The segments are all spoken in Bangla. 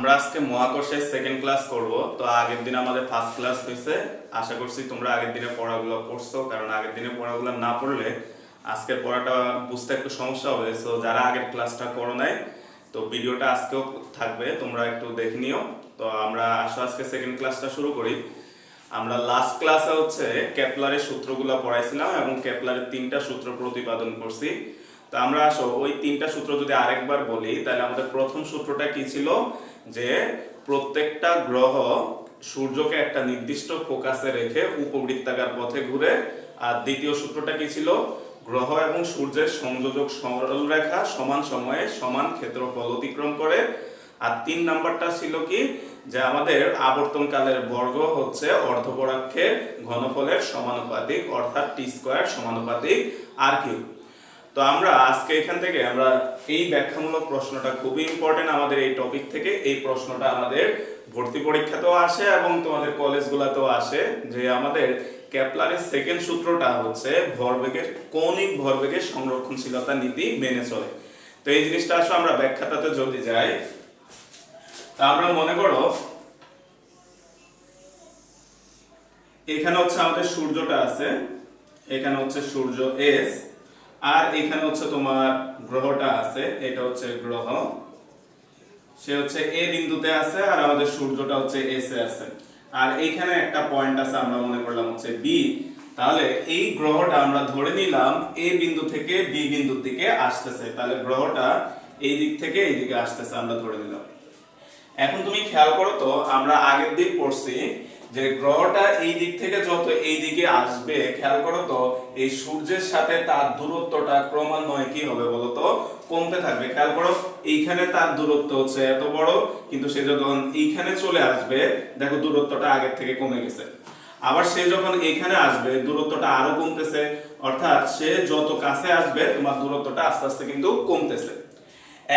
আমরা আজকে মহাকর্ষের সেকেন্ড ক্লাস করব। তো আগের দিন আমাদের ফার্স্ট ক্লাস হয়েছে, আশা করছি তোমরা আগের দিনে পড়াগুলো পড়ছো, কারণ আগের দিনে পড়াগুলো না পড়লে আজকের পড়াটা বুঝতে একটু সমস্যা হবে। সো যারা আগের ক্লাসটা করো নাই, তো ভিডিওটা আজকেও থাকবে, তোমরা একটু দেখে নিও। তো আমরা আজকে সেকেন্ড ক্লাসটা শুরু করি। আমরা লাস্ট ক্লাসে কেপলারের সূত্রগুলো পড়াইছিলাম এবং কেপলারের 3টা সূত্র প্রতিপাদন করছি। তো আমরা ওই 3টা সূত্র যদি আরেকবার বলি, তাহলে আমাদের প্রথম সূত্রটা কি ছিল, যে প্রত্যেকটা গ্রহ সূর্যকে একটা নির্দিষ্ট ফোকাসে রেখে উপবৃত্তাকার পথে ঘুরে। আর দ্বিতীয় সূত্রটা কি ছিল, গ্রহ এবং সূর্যের সংযোজক সরলরেখা সমান সময়ে সমান ক্ষেত্রফল অতিক্রম করে। আর 3 নাম্বারটা ছিল কি, যে আমাদের আবর্তনকালের বর্গ অর্ধপরাক্ষের ঘনফলের সমানুপাতিক, অর্থাৎ t² সমানুপাতিক r3। তো আমরা আজকে এখান থেকে আমরা এই ব্যাখ্যামূলক প্রশ্নটা খুবই ইম্পর্টেন্ট আমাদের এই টপিক থেকে। এই প্রশ্নটা আমাদের ভর্তি পরীক্ষাতেও আসে এবং তোমাদের কলেজগুলোতেও আসে, যে আমাদের কেপলারের সেকেন্ড সূত্রটা ভরবেগের কৌণিক ভরবেগের সংরক্ষণশীলতা নীতি মেনে চলে। তো এই জিনিসটা আমরা ব্যাখ্যাটাতে যদি যাই, তা আমরা মনে করো এখানে আমাদের সূর্যটা আছে, এখানে সূর্য এস, আর এখানে তোমার গ্রহটা আছে, এটা গ্রহ, সে এ বিন্দুতে আছে, আর আমাদের সূর্যটা এস এ আছে, আর এইখানে একটা পয়েন্ট আছে, আমরা মনে করলাম বি। তাহলে এই গ্রহটা আমরা ধরে নিলাম এ বিন্দু থেকে বি বিন্দুর দিকে আসতেছে, তাহলে গ্রহটা এই দিক থেকে এই দিকে আসতেছে আমরা ধরে নিলাম। এখন তুমি খেয়াল করো তো, আমরা আগের দিন পড়ছি যে গ্রহটা এই দিক থেকে যত এই দিকে আসবে, খেয়াল করো তো এই সূর্যের সাথে তার দূরত্বটা ক্রমান্বয়ে কি হবে বলো তো, কমতে থাকবে। খেয়াল করো এইখানে তার দূরত্ব এত বড়, কিন্তু সে যখন এইখানে চলে আসবে দেখো দূরত্বটা আগের থেকে কমে গেছে। আবার সে যখন এইখানে আসবে দূরত্বটা আরো কমতেছে, অর্থাৎ সে যত কাছে আসবে তোমার দূরত্বটা আস্তে আস্তে কিন্তু কমতেছে।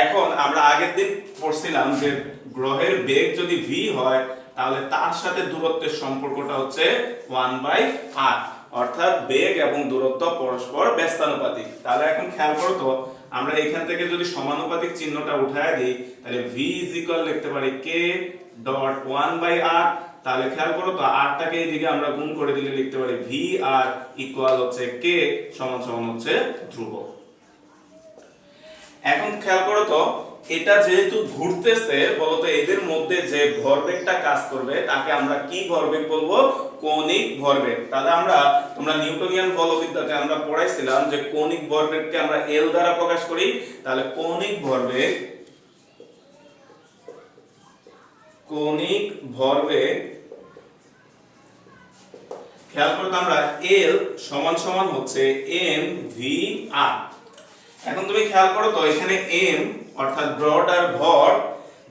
এখন আমরা আগের দিন পড়ছিলাম যে গ্রহের বেগ যদি v হয়, তাহলে তার সাথে দূরত্বের সম্পর্কটা 1/r, অর্থাৎ বেগ এবং দূরত্ব পরস্পর ব্যস্তানুপাতিক। তাহলে এখন খেয়াল করো তো, আমরা এখান থেকে যদি সমানুপাতিক চিহ্নটা উঠায় দিই, তাহলে v লিখতে পারি k ডট 1/r। তাহলে খেয়াল করো তো r টাকে এইদিকে আমরা গুণ করে দিলে লিখতে পারি vr ইকুয়াল k সমান ধ্রুবক। এখন খেয়াল করো তো, এটা যেহেতু ঘুরতেছে, বলতো এদের মধ্যে যে ভরবেগটা কাজ করবে তাকে আমরা কি ভরবেগ বলবো, কৌণিক ভরবেগ। তাহলে তোমরা নিউটনিয়ান বলবিদ্যাতে আমরা পড়াইছিলাম যে কৌণিক ভরবেগকে আমরা L দ্বারা প্রকাশ করি। তাহলে কৌণিক ভরবেগ খেয়াল করো তো, আমরা L সমান সমান mvr। এখন তুমি খেয়াল করো তো, এখানে m অর্থাৎ গ্রহটার ভর,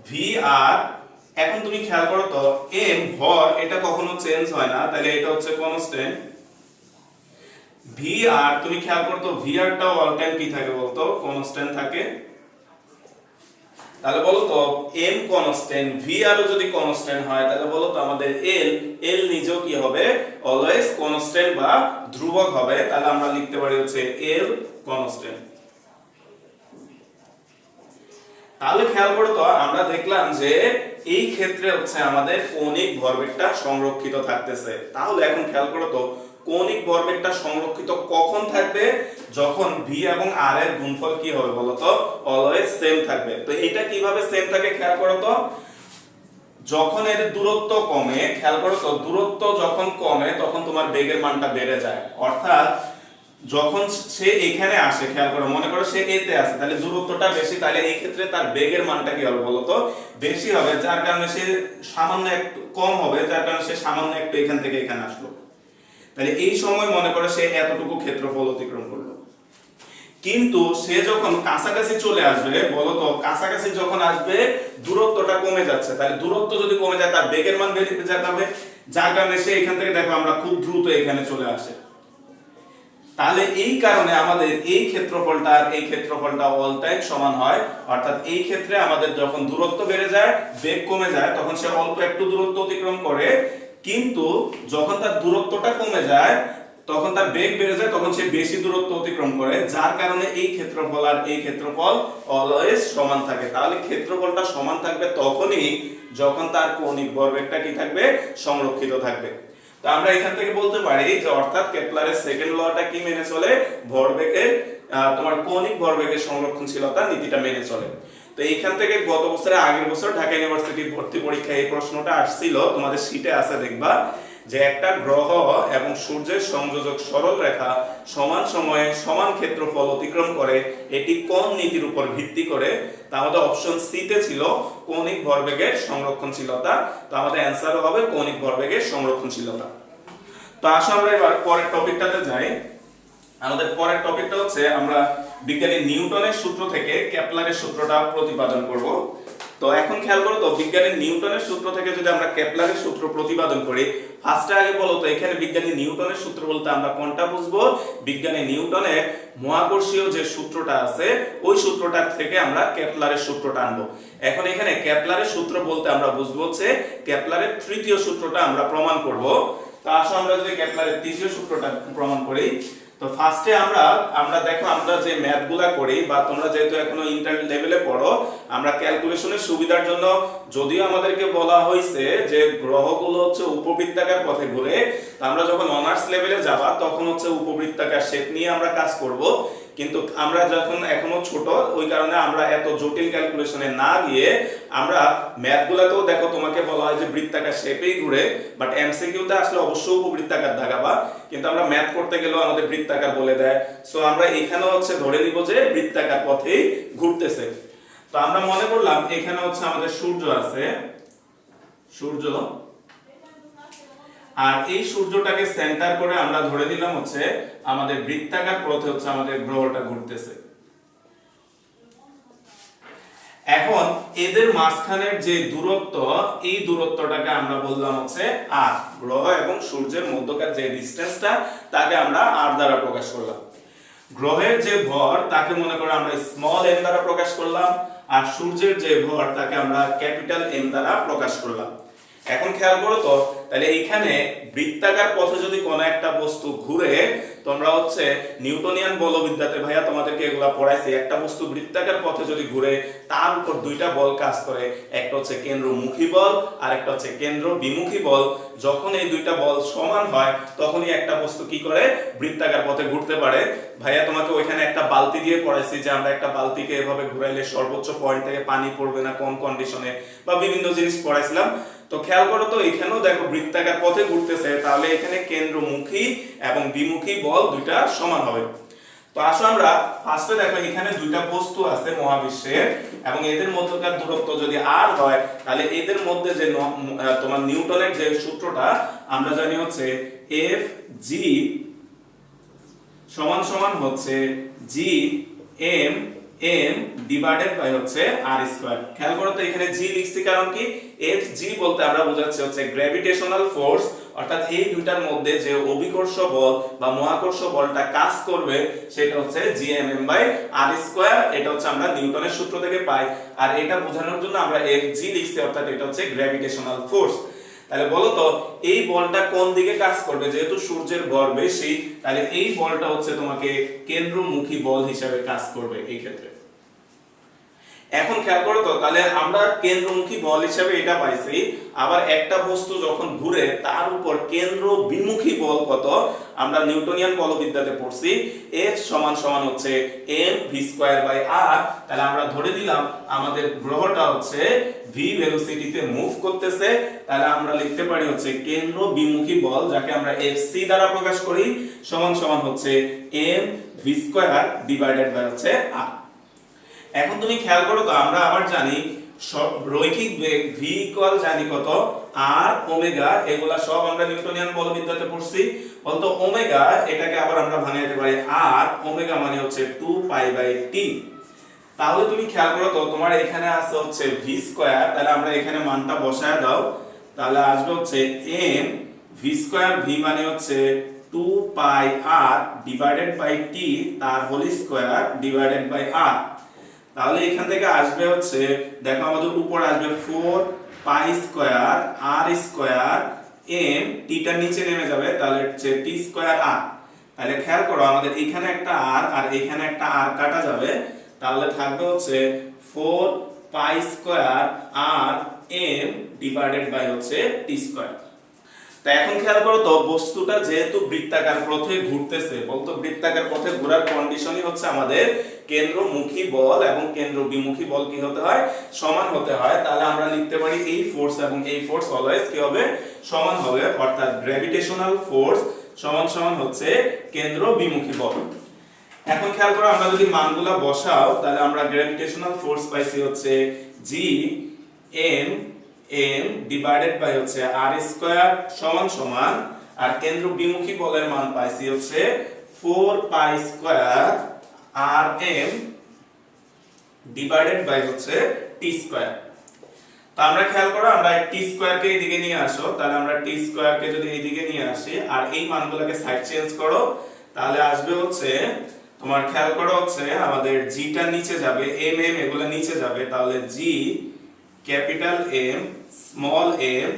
vr। এখন তুমি খেয়াল করো তো m ভর এটা কখনো চেঞ্জ হয় না, তাহলে এটা কনস্ট্যান্ট। vr তুমি খেয়াল করো তো, vr টাও অল টাইম কি থাকে বলতো, কনস্ট্যান্ট থাকে। তাহলে বলো তো m কনস্ট্যান্ট, vr ও যদি কনস্ট্যান্ট হয়, তাহলে বলো তো আমাদের l নিজেও কি হবে, অলওয়েজ কনস্ট্যান্ট বা ধ্রুবক হবে। তাহলে আমরা লিখতে পারি l কনস্ট্যান্ট। তাহলে খেয়াল করো তো, আমরা দেখলাম যে এই ক্ষেত্রে আমাদের কৌণিক ভরবেগটা সংরক্ষিত থাকতেছে। তাহলে এখন খেয়াল করো তো, কৌণিক ভরবেগটা সংরক্ষিত কখন থাকবে, যখন v এবং r এর গুণফল কি হবে বলতো, অলওয়েজ সেম থাকবে। তো এটা কিভাবে সেম থাকে খেয়াল করো তো, যখন এর দূরত্ব কমে, খেয়াল করো তো দূরত্ব যখন কমে তখন তোমার বেগের মানটা বেড়ে যায়। অর্থাৎ যখন সে এখানে আসে, খেয়াল করো, মনে করো সে এতে আসে, তাহলে দূরত্বটা বেশি, তাহলে এই ক্ষেত্রে তার বেগের মানটা কি হবে বলতো, বেশি হবে, যার কারণে সে সামান্য একটু কম হবে, যার কারণে সে সামান্য একটু এখান থেকে এখানে আসলো। তাহলে এই সময় মনে করো সে এতটুকু ক্ষেত্রফল অতিক্রম করলো। কিন্তু সে যখন কাছাকাছি চলে আসবে, বলতো কাছাকাছি যখন আসবে দূরত্বটা কমে যাচ্ছে, তাহলে দূরত্ব যদি কমে যায় তার বেগের মান বেড়ে যেতে হবে, যার কারণে সে এখান থেকে দেখো আমরা খুব দ্রুত এখানে চলে আসে। তাহলে এই কারণে আমাদের এই ক্ষেত্রফলটা আর এই ক্ষেত্রফলটা অল টাইম সমান হয়। অর্থাৎ এই ক্ষেত্রে আমাদের যখন দূরত্ব বেড়ে যায়, বেগ কমে যায়, তখন সে অল্প একটু দূরত্ব অতিক্রম করে, কিন্তু যখন তার দূরত্বটা কমে যায় তখন তার বেগ বেড়ে যায়, তখন সে বেশি দূরত্ব অতিক্রম করে, যার কারণে এই ক্ষেত্রফল আর এই ক্ষেত্রফল অলওয়েজ সমান থাকে। তাহলে ক্ষেত্রফলটা সমান থাকবে তখনই যখন তার কৌণিক ভরবেগটা কি থাকবে, সংরক্ষিত থাকবে। তো আমরা এখান থেকে বলতে পারি যে অর্থাৎ কেপলারের সেকেন্ড লটা কি মেনে চলে, ভরবেগের তোমার কৌণিক ভরবেগের সংরক্ষণশীলতা নীতিটা মেনে চলে। তো এইখান থেকে গত বছরে আগের বছর ঢাকা ইউনিভার্সিটি ভর্তি পরীক্ষায় এই প্রশ্নটা আসছিল, তোমাদের শীটে আছে দেখবা, যে একটা গ্রহ এবং সূর্যের সংযোজক সরল রেখা সমান সময়ে সমান ক্ষেত্রফল অতিক্রম করে, এটি কোন নীতির উপর ভিত্তি করে? তা আমাদের অপশন সি তে ছিল কৌণিক ভরবেগের সংরক্ষণশীলতা। তো আমাদের অ্যান্সার হবে কৌণিক ভরবেগের সংরক্ষণশীলতা। তো আসো আমরা এবার পরের টপিকটাতে যাই। আমাদের পরের টপিকটা হচ্ছে আমরা বিজ্ঞানী নিউটনের সূত্র থেকে কেপলারের সূত্রটা প্রতিপাদন করব। তো এখন খেয়াল করো তো, বিজ্ঞানী নিউটনের সূত্র থেকে যদি আমরা কেপলারের সূত্র প্রতিপাদন করি, ফার্স্টে আগে বলো তো এখানে বিজ্ঞানী নিউটনের সূত্র বলতে আমরা কোনটা বুঝবো? বিজ্ঞানী নিউটনের মহাকর্ষীয় যে সূত্রটা আছে ওই সূত্রটার থেকে আমরা কেপলারের সূত্রটা আনবো। এখন এখানে কেপলারের সূত্র বলতে আমরা বুঝবো হচ্ছে কেপলারের তৃতীয় সূত্রটা আমরা প্রমাণ করব। তো আসো আমরা যদি কেপলারের তৃতীয় সূত্রটা প্রমাণ করি, তো ফার্স্টে আমরা দেখো আমরা যে ম্যাথগুলা করি, বা তোমরা যেহেতু এখনো ইন্টার লেভেলে পড়ো, আমরা ক্যালকুলেশনের সুবিধার জন্য যদিও আমাদেরকে বলা হয়েছে যে গ্রহগুলো হচ্ছে উপবৃত্তাকার পথে ঘুরে, আমরা যখন অনার্স লেভেলে যাবা তখন হচ্ছে উপবৃত্তাকার শেপ নিয়ে আমরা কাজ করব। কিন্তু আমরা যখন এখনো ছোট, ওই কারণে আমরা এত জটিল ক্যালকুলেশনে না গিয়ে আমরা ম্যাথগুলাতেও দেখো তোমাকে বলা হয় যে বৃত্তাকার শেপেই ঘুরে, বাট এমসিকিউতে আসলে অবশ্যই উপবৃত্তাকার দেখাবা, কিন্তু আমরা ম্যাথ করতে গেলেও আমাদের বৃত্তাকার বলে দেয়। সো আমরা এখানেও হচ্ছে ধরে নিব যে বৃত্তাকার পথেই ঘুরতেছে। তো আমরা মনে করলাম এখানে হচ্ছে আমাদের সূর্য আছে, সূর্য, আর এই সূর্যটাকে সেন্টার করে আমরা ধরে নিলাম হচ্ছে আমাদের বৃত্তাকার পথে হচ্ছে আমাদের গ্রহটা ঘুরতেছে। এখন এদের মাঝখানের যে দূরত্ব, এই দূরত্বটাকে আমরা বললাম হচ্ছে আর, গ্রহ এবং সূর্যের মধ্যকার যে ডিসটেন্সটা তাকে আমরা আর দ্বারা প্রকাশ করলাম। গ্রহের যে ভর তাকে মনে করে আমরা স্মল এম দ্বারা প্রকাশ করলাম, আর সূর্যের যে ভর তাকে আমরা ক্যাপিটাল এম দ্বারা প্রকাশ করলাম। এখন খেয়াল করো তো, তাহলে এইখানে বৃত্তাকার পথে যদি কোনো একটা বস্তু ঘুরে, তোমরা হচ্ছে নিউটনিয়ান বলবিদ্যাতে ভাইয়া তোমাদেরকে এগুলা পড়াইছি, একটা বস্তু বৃত্তাকার পথে যদি ঘুরে তার উপর দুইটা বল কাজ করে, একটা হচ্ছে কেন্দ্রমুখী বল আর একটা হচ্ছে কেন্দ্র বিমুখী বল। যখন এই দুইটা বল সমান হয় তখনই একটা বস্তু কি করে, বৃত্তাকার পথে ঘুরতে পারে। ভাইয়া তোমাকে ওইখানে একটা বালতি দিয়ে পড়াইছি যে আমরা একটা বালতিকে এভাবে ঘুরাইলে সর্বোচ্চ পয়েন্ট থেকে পানি পড়বে না কোন কন্ডিশনে, বা বিভিন্ন জিনিস পড়াইছিলাম। তো খেয়াল করো তো এখানেও দেখো বৃত্তাকার পথে ঘুরতেছে, তাহলে এখানে কেন্দ্রমুখী এবং বিমুখী বল দুইটা সমান হবে। তো আসো আমরা ফার্স্টে দেখো এখানে দুইটা বস্তু আছে মহাবিশ্বের, এবং এদের মধ্যকার দূরত্ব যদি r হয়, তাহলে এদের মধ্যে যে তোমার নিউটনের যে সূত্রটা আমরা জানি হচ্ছে F G সমান সমান হচ্ছে G M m divided by হচ্ছে r স্কয়ার। খেয়াল করো তো এখানে g লিখছি কারণ কি, F G বলতে আমরা বোঝাচ্ছি হচ্ছে গ্র্যাভিটেশনাল ফোর্স, অর্থাৎ এই দুইটার মধ্যে যে অভিকর্ষ বল বা মহাকর্ষ বলটা কাজ করবে সেটা হচ্ছে gmm বাই r স্কয়ার। এটা হচ্ছে আমরা নিউটনের সূত্র থেকে পাই, আর এটা বোঝানোর জন্য আমরা F G লিখছি, অর্থাৎ এটা হচ্ছে গ্র্যাভিটেশনাল ফোর্স। তাহলে বলো তো এই বলটা কোন দিকে কাজ করবে? যেহেতু সূর্যের ভর বেশি, তাহলে এই বলটা হচ্ছে তোমাকে কেন্দ্রমুখী বল হিসেবে কাজ করবে এই ক্ষেত্রে। এখন খেয়াল করো তো, তাহলে আমরা কেন্দ্রমুখী বল হিসেবে এটা পাইছি, আবার একটা বস্তু যখন ঘুরে তার উপর কেন্দ্র বিমুখী বল কত আমরা নিউটনিয়ান বলবিদ্যাতে পড়ছি, F সমান সমান হচ্ছে m v square by r। তাহলে আমরা ধরে দিলাম আমাদের গ্রহটা হচ্ছে v ভেলোসিটিতে মুভ করতেছে, তাহলে আমরা লিখতে পারি হচ্ছে কেন্দ্র বিমুখী বল, যাকে আমরা Fc দ্বারা প্রকাশ করি, সমান সমান হচ্ছে m v square divided by হচ্ছে r। এখন তুমি খেয়াল করো তো, আমরা আবার জানি সব রৈখিক বেগ v ইকুয়াল জানি কত r ওমেগা, এগুলা সব আমরা নিউটনিয়ান বলবিদ্যাতে পড়ছি। বলতো ওমেগা এটাকে আবার আমরা ভাঙাইতে পারি r ওমেগা মানে হচ্ছে 2 পাই বাই t। তাহলে তুমি খেয়াল করো তো, তোমার এখানে আছে হচ্ছে v স্কয়ার, তাহলে আমরা এখানে মানটা বসায় দাও, তাহলে আসবে হচ্ছে m v স্কয়ার, v মানে হচ্ছে 2 pi r divided by t তার whole square divided by r। তাহলে এখান থেকে আসবে হচ্ছে, দেখো আমাদের উপর আসবে 4 pi square r square m, টিটা নিচে নেমে যাবে, তাহলে হচ্ছে t স্কয়ার r। তাহলে খেয়াল করো আমাদের এখানে একটা আর আর এখানে একটা আর কাটা যাবে, তাহলে থাকবে হচ্ছে 4 pi square r m divided by হচ্ছে টি স্কয়ার। তো এখন খেয়াল করো তো বস্তুটা যেহেতু বৃত্তাকার পথে ঘুরতেছে, বলতো বৃত্তাকার পথে ঘোরার কন্ডিশনই হচ্ছে আমাদের কেন্দ্রমুখী বল এবং কেন্দ্র বিমুখী বল কি হতে হয়, সমান হতে হয়। তাহলে আমরা লিখতে পারি এই ফোর্স এবং এই ফোর্স অলওয়েজ কি হবে, সমান হবে, অর্থাৎ গ্র্যাভিটেশনাল ফোর্স সমান সমান হচ্ছে কেন্দ্র বিমুখী বল। এখন খেয়াল করো আমরা যদি মানগুলা বসাও তাহলে আমরা গ্র্যাভিটেশনাল ফোর্স পাইছি হচ্ছে G M M divided by হচ্ছে আর স্কয়ার সমান সমান, আর কেন্দ্র বিমুখী বলের মান পাইছি হচ্ছে 4 pi square r m divided by হচ্ছে টি স্কয়ার। তো আমরা খেয়াল করো আমরা টি স্কয়ার কে এইদিকে নিয়ে আসো, তাহলে আমরা টি স্কয়ার কে যদি এইদিকে নিয়ে আসি আর এই মানগুলোকে সাইড চেঞ্জ করো, তাহলে আসবে হচ্ছে তোমার খেয়াল করো হচ্ছে আমাদের জিটা নিচে যাবে, এম এম এগুলো নিচে যাবে, তাহলে G capital M small M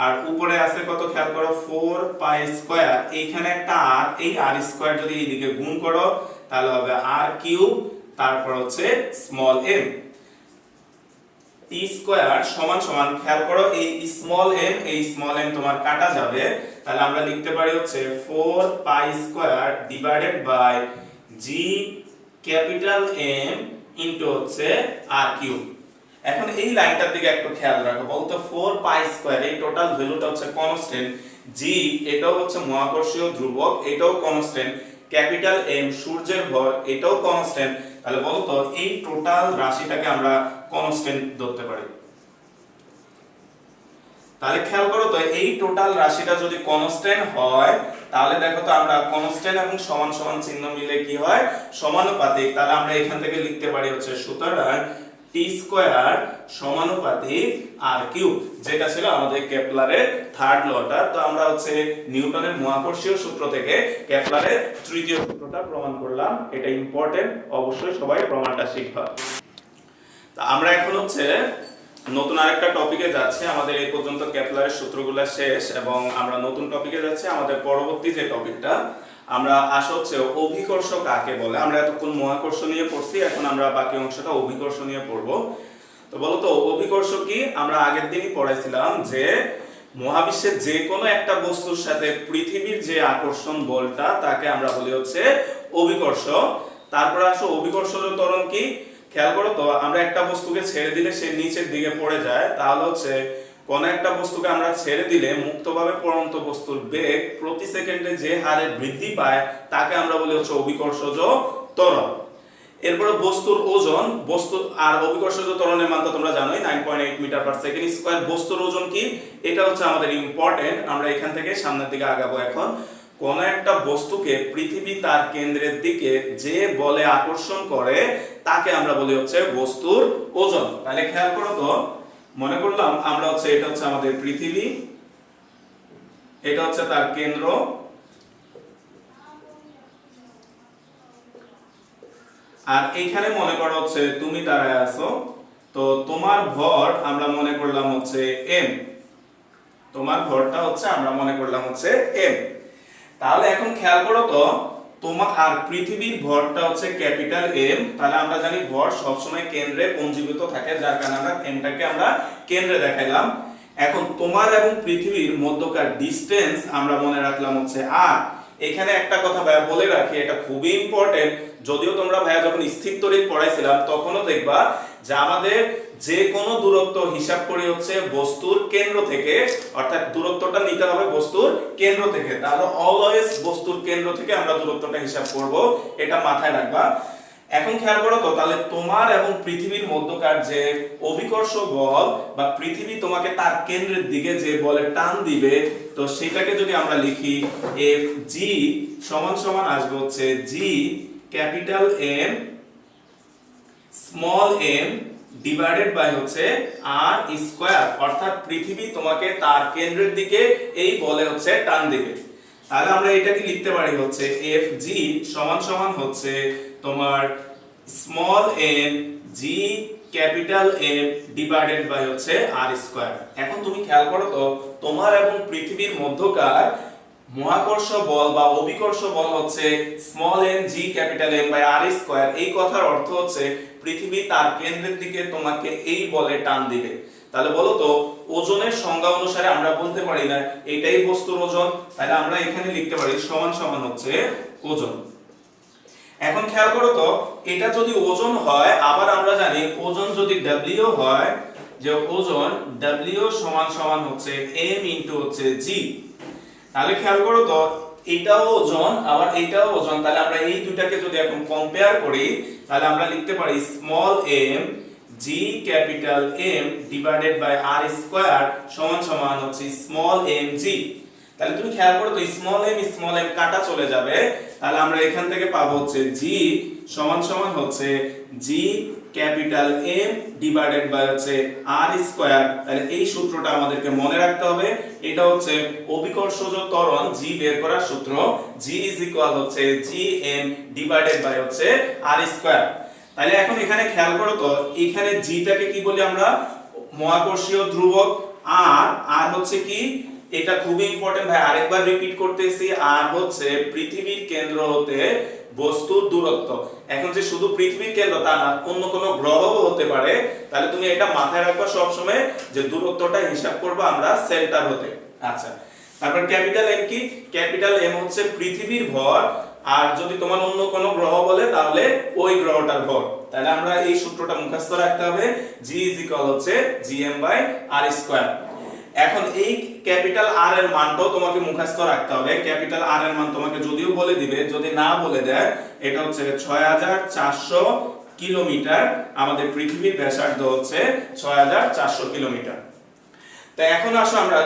আর উপরে আছে কত খেয়াল করো 4 পাই স্কয়ার, এইখানে একটা আর, এই আর স্কয়ার যদি এইদিকে গুণ করো তাহলে হবে আর কিউব তারপর হচ্ছে স্মল এম টি স্কয়ার সমান সমান, খেয়াল করো এই স্মল এম তোমার কাটা যাবে, তাহলে আমরা লিখতে পারি হচ্ছে 4 pi square divided by G capital M into হচ্ছে আর কিউব। এখন এই লাইনটার দিকে একটু খেয়াল রাখো, বলতো 4 পাই স্কয়ার এই টোটাল ভ্যালুটা হচ্ছে কনস্ট্যান্ট, জি এটাও হচ্ছে মহাকর্ষীয় ধ্রুবক, এটাও কনস্ট্যান্ট, ক্যাপিটাল এম সূর্যের ভর এটাও কনস্ট্যান্ট, তাহলে বলতো এই টোটাল রাশিটাকে আমরা কনস্ট্যান্ট ধরতে পারি। তাহলে খেয়াল করো তো এই টোটাল রাশিটা যদি কনস্ট্যান্ট হয় তাহলে দেখো তো আমরা কনস্ট্যান্ট এবং সমান সমান চিহ্ন মিলে কি হয়, সমানুপাতিক, তাহলে আমরা এখান থেকে লিখতে পারি হচ্ছে সুতরাং টি স্কয়ার সমানুপাতিক আর কিউব, যেটা ছিল আমাদের কেপলারের থার্ড লটা। তো আমরা হচ্ছে নিউটনের মহাকর্ষীয় সূত্র থেকে কেপলারের তৃতীয় সূত্রটা প্রমাণ করলাম, এটা ইম্পর্টেন্ট, অবশ্যই সবাই প্রমাণটা শিখবা। তা আমরা এখন হচ্ছে নতুন আরেকটা টপিকে যাচ্ছি, আমাদের এই পর্যন্ত কেপলারের সূত্রগুলো শেষ এবং আমরা নতুন টপিকে যাচ্ছি। আমাদের পরবর্তী যে টপিকটা আমরা আসা হচ্ছে অভিকর্ষ কাকে বলে। আমরা এতক্ষণ মহাকর্ষ নিয়ে পড়ছি, এখন আমরা বাকি অংশটা অভিকর্ষ নিয়ে পড়বো। তো বলো তো অভিকর্ষ কি, আমরা আগের দিনই পড়াইছিলাম যে মহাবিশ্বের যে কোনো একটা বস্তুর সাথে পৃথিবীর যে আকর্ষণ বলটা তাকে আমরা বলি হচ্ছে অভিকর্ষ। তারপরে আসো অভিকর্ষজ ত্বরণ কি, খেয়াল করো তো আমরা একটা বস্তুকে ছেড়ে দিলে সে নিচের দিকে পড়ে যায়, তাহলে হচ্ছে কোন একটা বস্তুকে আমরা ছেড়ে দিলে মুক্তভাবে পড়ন্ত বস্তুর বেগ প্রতি সেকেন্ডে যে হারে বৃদ্ধি পায় তাকে আমরা বলি হচ্ছে অভিকর্ষজ ত্বরণ। এরপরে বস্তুর ওজন, বস্তু আর অভিকর্ষজ ত্বরণের মান তো তোমরা জানোই 9.8 মিটার পার সেকেন্ড স্কয়ার। বস্তুর ওজন কি, এটা হচ্ছে আমাদের ইম্পর্টেন্ট, আমরা এখান থেকে সামনের দিকে আগাবো। এখন কোন একটা বস্তুকে পৃথিবী তার কেন্দ্রের দিকে যে বলে আকর্ষণ করে তাকে আমরা বলি হচ্ছে বস্তুর ওজন। তাহলে খেয়াল করো তো, মনে করলাম আমরা হচ্ছে এটা হচ্ছে আমাদের পৃথিবী, এটা হচ্ছে তার কেন্দ্র, আর এইখানে মনে করো হচ্ছে তুমি দাঁড়ায় আছো, তো তোমার ভর আমরা মনে করলাম হচ্ছে এম, তোমার ভরটা হচ্ছে আমরা মনে করলাম হচ্ছে এম। তাহলে এখন খেয়াল করো তো তোমার আর পৃথিবীর ভরটা হচ্ছে ক্যাপিটাল এম, তাহলে আমরা জানি ভর সবসময় কেন্দ্রে পঞ্জীভূত থাকে, যার কারণে আমরা এমটাকে আমরা কেন্দ্রে দেখাইলাম। এখন তোমার এবং পৃথিবীর মধ্যকার ডিসটেন্স আমরা মনে রাখলাম হচ্ছে আর। এখানে একটা কথা ভাইয়া বলে রাখি, এটা খুবই ইম্পর্টেন্ট, যদিও তোমরা ভাইয়া যখন স্থির তড়িৎ পড়াইছিলাম তখনও দেখবা যে আমাদের যে কোনো দূরত্ব হিসাব করি হচ্ছে বস্তুর কেন্দ্র থেকে, অর্থাৎ দূরত্বটা নিতে হবে বস্তুর কেন্দ্র থেকে, তাহলে অলওয়েজ বস্তুর কেন্দ্র থেকে আমরা দূরত্বটা হিসাব করব, এটা মাথায় রাখবা। এখন খেয়াল করো তো, তাহলে তোমার এবং পৃথিবীর মধ্যকার যে অভিকর্ষ বল বা পৃথিবী তোমাকে তার কেন্দ্রের দিকে যে বলে টান দিবে, তো সেটাকে যদি আমরা লিখি এফ জি সমান সমান আসবে হচ্ছে G capital M small M divided by হচ্ছে আর স্কয়ার, অর্থাৎ পৃথিবী তোমাকে তার কেন্দ্রের দিকে এই বলে হচ্ছে টান দিবে। তাহলে আমরা এটাকে লিখতে পারি হচ্ছে এফ জি সমান সমান হচ্ছে তোমার small M G capital M divided by হচ্ছে আর স্কয়ার। এখন তুমি খেয়াল করো তো তোমার এবং পৃথিবীর মধ্যকার মহাকর্ষ বল বা অভিকর্ষ বল হচ্ছে small M G capital M by r square. এই কথার অর্থ হচ্ছে পৃথিবী তার কেন্দ্রের দিকে তোমাকে এই বলে টান দিবে। তাহলে বলো তো ওজনের সংজ্ঞা অনুসারে আমরা বলতে পারি না এটাই বস্তুর ওজন, তাহলে আমরা এখানে লিখতে পারি সমান সমান হচ্ছে ওজন। এখন খেয়াল করো তো এটা যদি ওজন হয়, আবার আমরা জানি ওজন যদি W হয়, যে ওজন W সমান সমান হচ্ছে m ইনটু হচ্ছে g। তাহলে খেয়াল করো তো এটাও ওজন আবার এটাও ওজন, তাহলে আমরা এই দুটাকে যদি এখন কম্পেয়ার করি তাহলে আমরা লিখতে পারি small m g capital M divided by r square সমান সমান হচ্ছে স্মল m g। তাহলে তুমি খেয়াল করো তো স্মল m কাটা চলে যাবে, তাহলে আমরা এখান থেকে পাবো হচ্ছে g সমান সমান হচ্ছে g capital M divided by হচ্ছে r স্কয়ার। তাহলে এই সূত্রটা আমাদেরকে মনে রাখতে হবে, এটা হচ্ছে অভিকর্ষজ ত্বরণ g বের করার সূত্র, g হচ্ছে gm ডিভাইডেড বাই হচ্ছে r স্কয়ার। তাহলে এখন এখানে খেয়াল করো তো এখানে g টাকে কি বলি আমরা, মহাকর্ষীয় ধ্রুবক, আর হচ্ছে কি, এটা খুবই ইম্পর্টেন্ট ভাই, আরেকবার রিপিট করতেছি, আর হচ্ছে পৃথিবীর কেন্দ্র হতে বস্তুর দূরত্ব। এখন যে শুধু পৃথিবীর কেন্দ্র তা না, অন্য কোনো গ্রহও হতে পারে, তাহলে তুমি এটা মাথায় রাখবা সব সময় যে দূরত্বটা হিসাব করবে আমরা সেন্টার হতে। আচ্ছা, তারপর ক্যাপিটাল M কি, ক্যাপিটাল M হচ্ছে পৃথিবীর ভর, আর যদি তোমার অন্য কোনো গ্রহ বলে তাহলে ওই গ্রহটার ভর। তাহলে আমরা এই সূত্রটা মুখস্থ রাখতে হবে, g হচ্ছে gm/r²। এখন এই ক্যাপিটাল R এর মানটাও তোমাকে মুখস্থ রাখতে হবে। ক্যাপিটাল R এর মান তোমাকে যদিও বলে দিবে, যদি না বলে দেয় এটা হচ্ছে 6400 কিলোমিটার, আমাদের পৃথিবীর ব্যাসার্ধ হচ্ছে 6400 কিলোমিটার। তো এখন আসো আমরা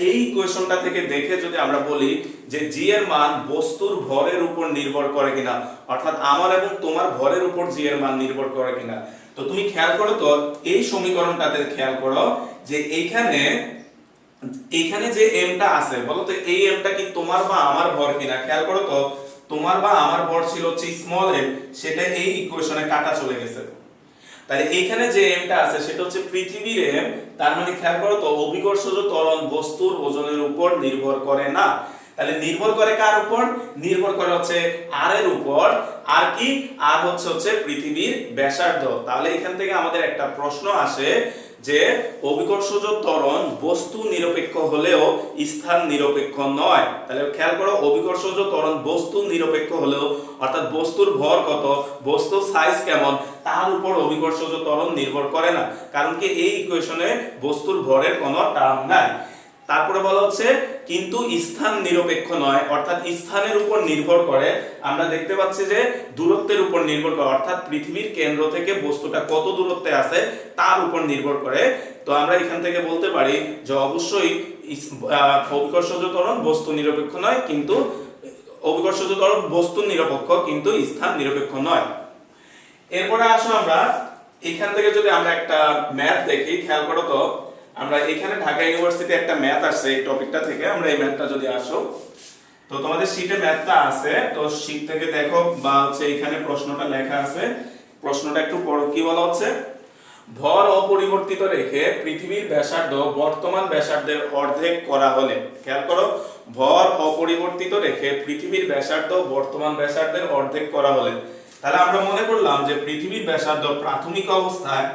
এই কোশ্চেনটা থেকে দেখে যদি আমরা বলি যে g এর মান বস্তুর ভরের উপর নির্ভর করে কিনা, অর্থাৎ আমার এবং তোমার ভরের উপর g এর মান নির্ভর করে কিনা। তো তুমি খেয়াল করো তো এই সমীকরণটাতে খেয়াল করো যে এইখানে যে m টা আছে, বলো তো এই m টা কি তোমার বা আমার ভর কিনা। খেয়াল করো তো তোমার বা আমার ভর ছিল হচ্ছে স্মল m, সেটা এই ইকুয়েশনে কাটা চলে গেছে। তাহলে এইখানে যে m টা আছে সেটা হচ্ছে পৃথিবীর m, তার মানে খেয়াল করো তো অভিকর্ষজ ত্বরণ বস্তুর ওজনের উপর নির্ভর করে না। তাহলে নির্ভর করে কার উপর, নির্ভর করে হচ্ছে r এর উপর। আর কি, আর হচ্ছে পৃথিবীর ব্যাসার্ধ। তাহলে এখান থেকে আমাদের একটা প্রশ্ন আসে যে অভিকর্ষজ ত্বরণ বস্তু নিরপেক্ষ হলেও স্থান নিরপেক্ষ নয়। তাহলে খেয়াল করো অভিকর্ষজ ত্বরণ বস্তু নিরপেক্ষ হলেও, অর্থাৎ বস্তুর ভর কত, বস্তুর সাইজ কেমন, তার উপর অভিকর্ষজ ত্বরণ নির্ভর করে না, কারণ কি এই ইকুয়েশনে বস্তুর ভরের কোনো টার্ম নাই। তারপরে বলা হচ্ছে কিন্তু স্থান নিরপেক্ষ নয়, অর্থাৎ স্থানের উপর নির্ভর করে। আমরা দেখতে পাচ্ছি যে দূরত্বের উপর নির্ভর করে, অর্থাৎ পৃথিবীর কেন্দ্র থেকে বস্তুটা কত দূরত্বে আছে তার উপর নির্ভর করে। তো আমরা এখান থেকে বলতে পারি যে অবশ্যই অভিকর্ষজ ত্বরণ বস্তু নিরপেক্ষ নয়, কিন্তু অভিকর্ষজ ত্বরণ বস্তু নিরপেক্ষ কিন্তু স্থান নিরপেক্ষ নয়। এরপরে আসো আমরা এখান থেকে যদি আমরা একটা ম্যাথ দেখি, খেয়াল করো তো আমরা এখানে ঢাকা ইউনিভার্সিটি একটা ম্যাথ আসছে এই টপিকটা থেকে, আমরা এই ম্যাথটা যদি আসো তো তোমাদের শীটে ম্যাথটা আছে, তো শীট থেকে দেখো বা হচ্ছে এখানে প্রশ্নটা লেখা আছে, প্রশ্নটা একটু পড়ো। কি বলা হচ্ছে, ভর অপরিবর্তিত রেখে পৃথিবীর ব্যাসার্ধ বর্তমান ব্যাসার্ধের অর্ধেক করা হলে, খেয়াল করো ভর অপরিবর্তিত রেখে পৃথিবীর ব্যাসার্ধ বর্তমান ব্যাসার্ধের অর্ধেক করা হলে, তাহলে আমরা মনে করলাম যে পৃথিবীর ব্যাসার্ধ প্রাথমিক অবস্থায়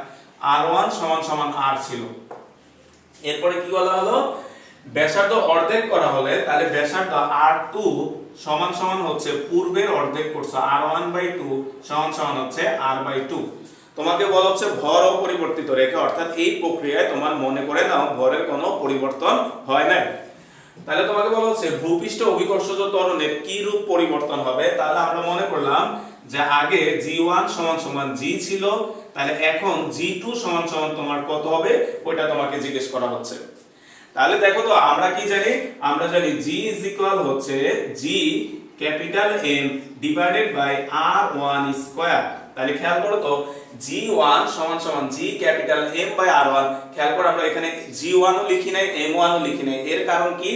r1 সমান r ছিল। এরপরে কি বলা হলো, ব্যাসার্ধ অর্ধেক করা হলে তাহলে ব্যাসার্ধ r2 সমান হচ্ছে পূর্বের অর্ধেক করছে, r1/2 সমান হচ্ছে r/2। তোমাকে বলা হচ্ছে ভর অপরিবর্তিত রেখে, অর্থাৎ এই প্রক্রিয়ায় তোমার মনে করে নাও ভরের কোনো পরিবর্তন হয় না। তাহলে তোমাকে বলা হচ্ছে ভূপৃষ্ঠ অভিকর্ষজ ত্বরণের কি রূপ পরিবর্তন হবে। তাহলে আমরা মনে করলাম যে আগে g1 সমান g ছিল, তাহলে এখন g2 সমান তোমার কত হবে ওইটা তোমাকে জিজ্ঞেস করা হচ্ছে। তাহলে দেখো তো আমরা কি জানি, আমরা জানি g হচ্ছে g capital M divided by r1 square. তাহলে খেয়াল করো তো g1 সমান g capital M by r1। খেয়াল করো আমরা এখানে g1 ও লিখি নাই, m1 ও লিখি নাই, এর কারণ কি,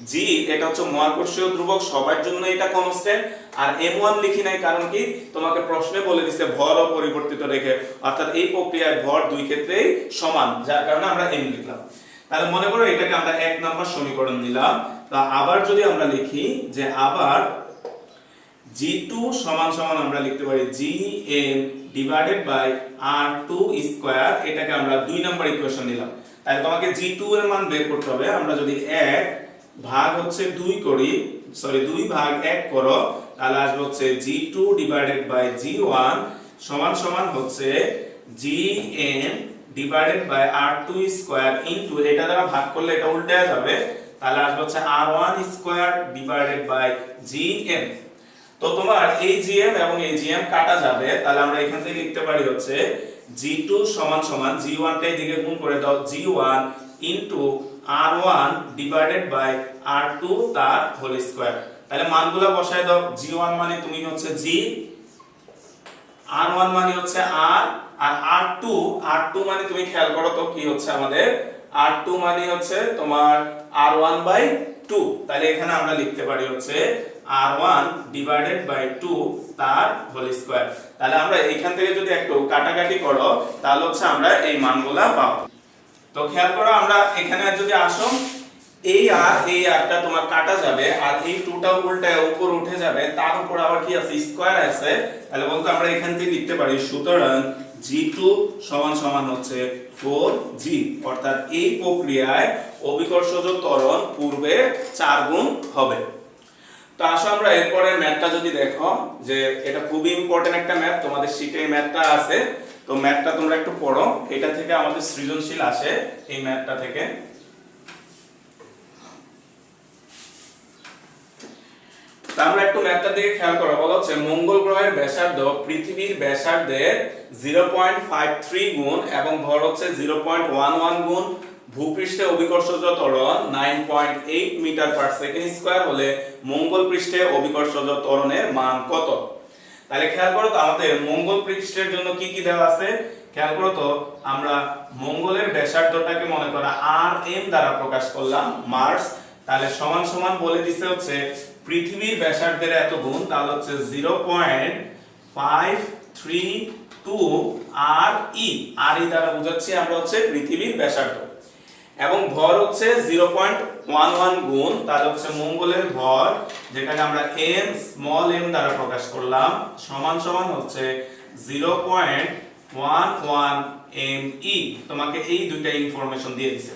g এটা হচ্ছে মহাকর্ষীয় ধ্রুবক, সবার জন্য এটা কনস্ট্যান্ট, আর m1 লিখি নাই কারণ কি, তোমাকে প্রশ্নে বলে দিছে ভর অপরিবর্তিত রেখে, অর্থাৎ এই প্রক্রিয়ায় ভর দুই ক্ষেত্রেই সমান, যার কারণে আমরা m লিখলাম। তাহলে মনে করো এটাকে আমরা 1 নম্বর সমীকরণ নিলাম। তো তা আবার যদি আমরা লিখি যে আবার G2 সমান সমান আমরা লিখতে পারি Gm divided by R2 square, এটাকে আমরা 2 নাম্বার ইকুয়েশন নিলাম। তাহলে তোমাকে G2 এর মান বের করতে হবে। আমরা যদি 1 ভাগ হচ্ছে 2 করি, সরি 2 ভাগ 1 করো, তাহলে আসবে হচ্ছে G2 ডিভাইডেড বাই G1 সমান সমান হচ্ছে Gm divided by R2 square into এটা দ্বারা ভাগ করলে এটা উল্টে যাবে, তাহলে আসবে হচ্ছে R1 square divided by Gm। তো তোমার এই Gm এবং এই Gm কাটা যাবে, তাহলে আমরা এখান থেকে লিখতে পারি হচ্ছে G2 সমান সমান G1 টা এদিকে গুণ করে দাও G1 into R1 divided by R2 তার হোল স্কয়ার। তাহলে মানগুলো বসায় দাও। G1 মানে তুমি হচ্ছে G, R1 মানে হচ্ছে R, আর R2 মানে তুমি খেয়াল করো তো কি হচ্ছে আমাদের R2 মানে হচ্ছে তোমার R1 বাই 2। তাহলে এখানে আমরা লিখতে পারি হচ্ছে R1 ডিভাইডেড বাই 2 তার হোল স্কয়ার। তাহলে আমরা এখান থেকে যদি একটু কাটাকাটি করো তাহলে হচ্ছে আমরা এই মানগুলা পাবো। তো খেয়াল করো আমরা এখানে যদি আসো এই আরটা তোমার কাটা যাবে, আর এই 2টা উল্টায় উপর উঠে যাবে, তার উপর আবার কি আছে স্কয়ার আছে। তাহলে বলতে আমরা এখান থেকে লিখতে পারি সুতরাং G2 সমান সমান হচ্ছে 4G, অর্থাৎ এই প্রক্রিয়ায় অভিকর্ষজ ত্বরণ পূর্বে 4 গুণ হবে। তো আসো আমরা এরপরে ম্যাথটা যদি দেখো, যে এটা খুবই ইম্পর্টেন্ট একটা ম্যাথ, তোমাদের শীটে এই ম্যাথটা আছে। তো ম্যাথটা তোমরা একটু পড়ো, এটা থেকে আমাদের সৃজনশীল আসে এই ম্যাথটা থেকে। তা আমরা একটু ম্যাথটার দিকে খেয়াল করো। বলা হচ্ছে মঙ্গল গ্রহের ব্যাসার্ধ পৃথিবীর ব্যাসার্ধের 0.53 গুণ এবং ভর হচ্ছে 0.11 গুণ, ভূপৃষ্ঠে অভিকর্ষজ ত্বরণ 9.8 মিটার পার সেকেন্ড স্কয়ার হলে মঙ্গল পৃষ্ঠে অভিকর্ষজ ত্বরণের মান কত? তাহলে খেয়াল করো তো আমাদের মঙ্গল পৃষ্ঠের জন্য কি কি দেওয়া আছে। খেয়াল করো তো আমরা মঙ্গলের ব্যাসার্ধটাকে মনে করো rm দ্বারা প্রকাশ করলাম, মার্স। তাহলে সমান সমান বলে দিছে হচ্ছে পৃথিবীর ব্যাসার্ধের এত গুণ, তাহলে হচ্ছে 0.532 re, re দ্বারা বোঝাচ্ছি আমরা হচ্ছে পৃথিবীর ব্যাসার্ধ, এবং ভর হচ্ছে 0.11 গুণ, তাহলে হচ্ছে মঙ্গলের ভর যেটাকে আমরা m স্মল m দ্বারা প্রকাশ করলাম সমান সমান হচ্ছে 0.11 me। তোমাকে এই দুইটা ইনফরমেশন দিয়ে দিছে।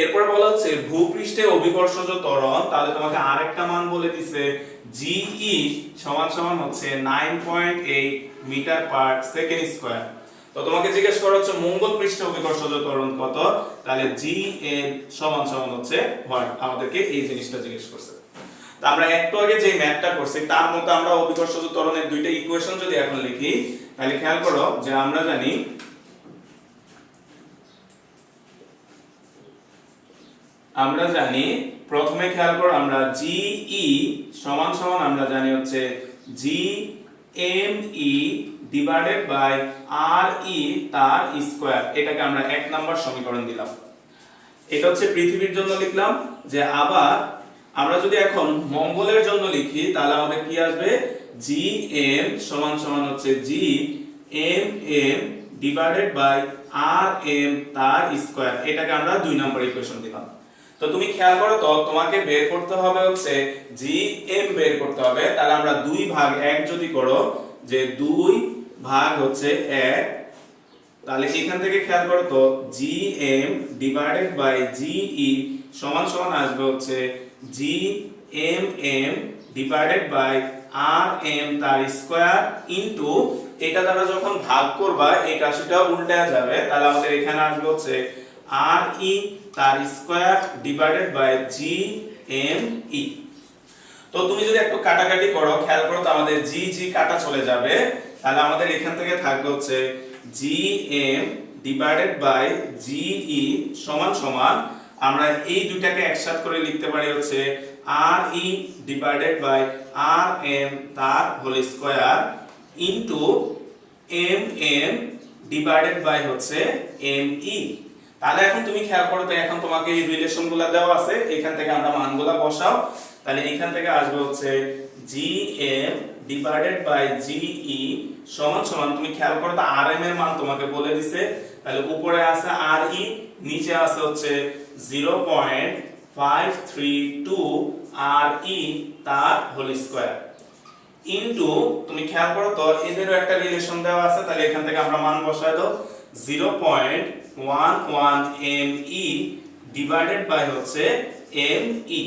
এরপর বলা হচ্ছে ভূপৃষ্ঠে অভিকর্ষজ ত্বরণ, তাহলে তোমাকে আরেকটা মান বলে দিছে ge সমান সমান হচ্ছে 9.8 মিটার পার সেকেন্ড স্কয়ার। তো তোমাকে জিজ্ঞেস করা হচ্ছে মঙ্গল পৃষ্ঠে অভিকর্ষজ ত্বরণ কত, তাহলে Gm সমান সমান হচ্ছে হোয়াট, আমাদেরকে এই জিনিসটা জিজ্ঞেস করছে। তো আমরা একটু আগে যে ম্যাথটা করছি তার মতো আমরা অভিকর্ষজ ত্বরণের দুইটা ইকুয়েশন যদি এখন লিখি, তাহলে খেয়াল করো যে আমরা জানি প্রথমে খেয়াল করো আমরা Ge সমান সমান আমরা জানি হচ্ছে Gme ডিভাইডেড বাই Re তার স্কয়ার, এটাকে আমরা 1 নাম্বার সমীকরণ দিলাম। এটা হচ্ছে পৃথিবীর জন্য লিখলাম। যে আবার আমরা যদি এখন মঙ্গলের জন্য লিখি তাহলে আমাদের কি আসবে Gm সমান সমান হচ্ছে Gmm ডিভাইডেড বাই Rm তার স্কয়ার, এটাকে আমরা 2 নাম্বার ইকুয়েশন দিলাম। তো তুমি খেয়াল করো তো তোমাকে বের করতে হবে হচ্ছে Gm বের করতে হবে। তাহলে আমরা 2 ভাগ 1 যদি করো, যে 2 ভাগ হচ্ছে 1, তাহলে এখান থেকে খেয়াল করো তো Gm ডিভাইডেড বাই Ge সমান সমান আসবে হচ্ছে Gmm ডিভাইডেড বাই Rm তার স্কয়ার ইনটু এটা দ্বারা যখন ভাগ করবা এই রাশিটা উল্টে যাবে, তাহলে আমাদের এখানে আসবে হচ্ছে Re তার স্কয়ার ডিভাইডেড বাই Gme। তো তুমি যদি একটু কাটাকাটি করো খেয়াল করো তো আমাদের G কাটা চলে যাবে, তাহলে আমাদের এখান থেকে থাকবে হচ্ছে Gm ডিভাইডেড বাই Ge সমান সমান আমরা এই দুইটাকে একসাথে করে লিখতে পারি হচ্ছে Re ডিভাইডেড বাই Rm তার whole square into mm divided by হচ্ছে me। তাহলে এখন তুমি খেয়াল করো তো এখন তোমাকে এই রিলেশনগুলো দেওয়া আছে, এখান থেকে আমরা মানগুলো বসাও। তাহলে এখান থেকে আসবে হচ্ছে Gm ডিভাইডেড বাই Ge সমান সমান তুমি খেয়াল করো তো Rm এর মান তোমাকে বলে দিছে, তাহলে উপরে আছে Re, নিচে আছে হচ্ছে 532 RE তার হোল স্কয়ার ইনটু তুমি খেয়াল করো তো এদেরও একটা রিলেশন দেওয়া আছে, তাহলে এখান থেকে আমরা মান বসায় দাও 0.11 ME ডিভাইডেড বাই হচ্ছে ME।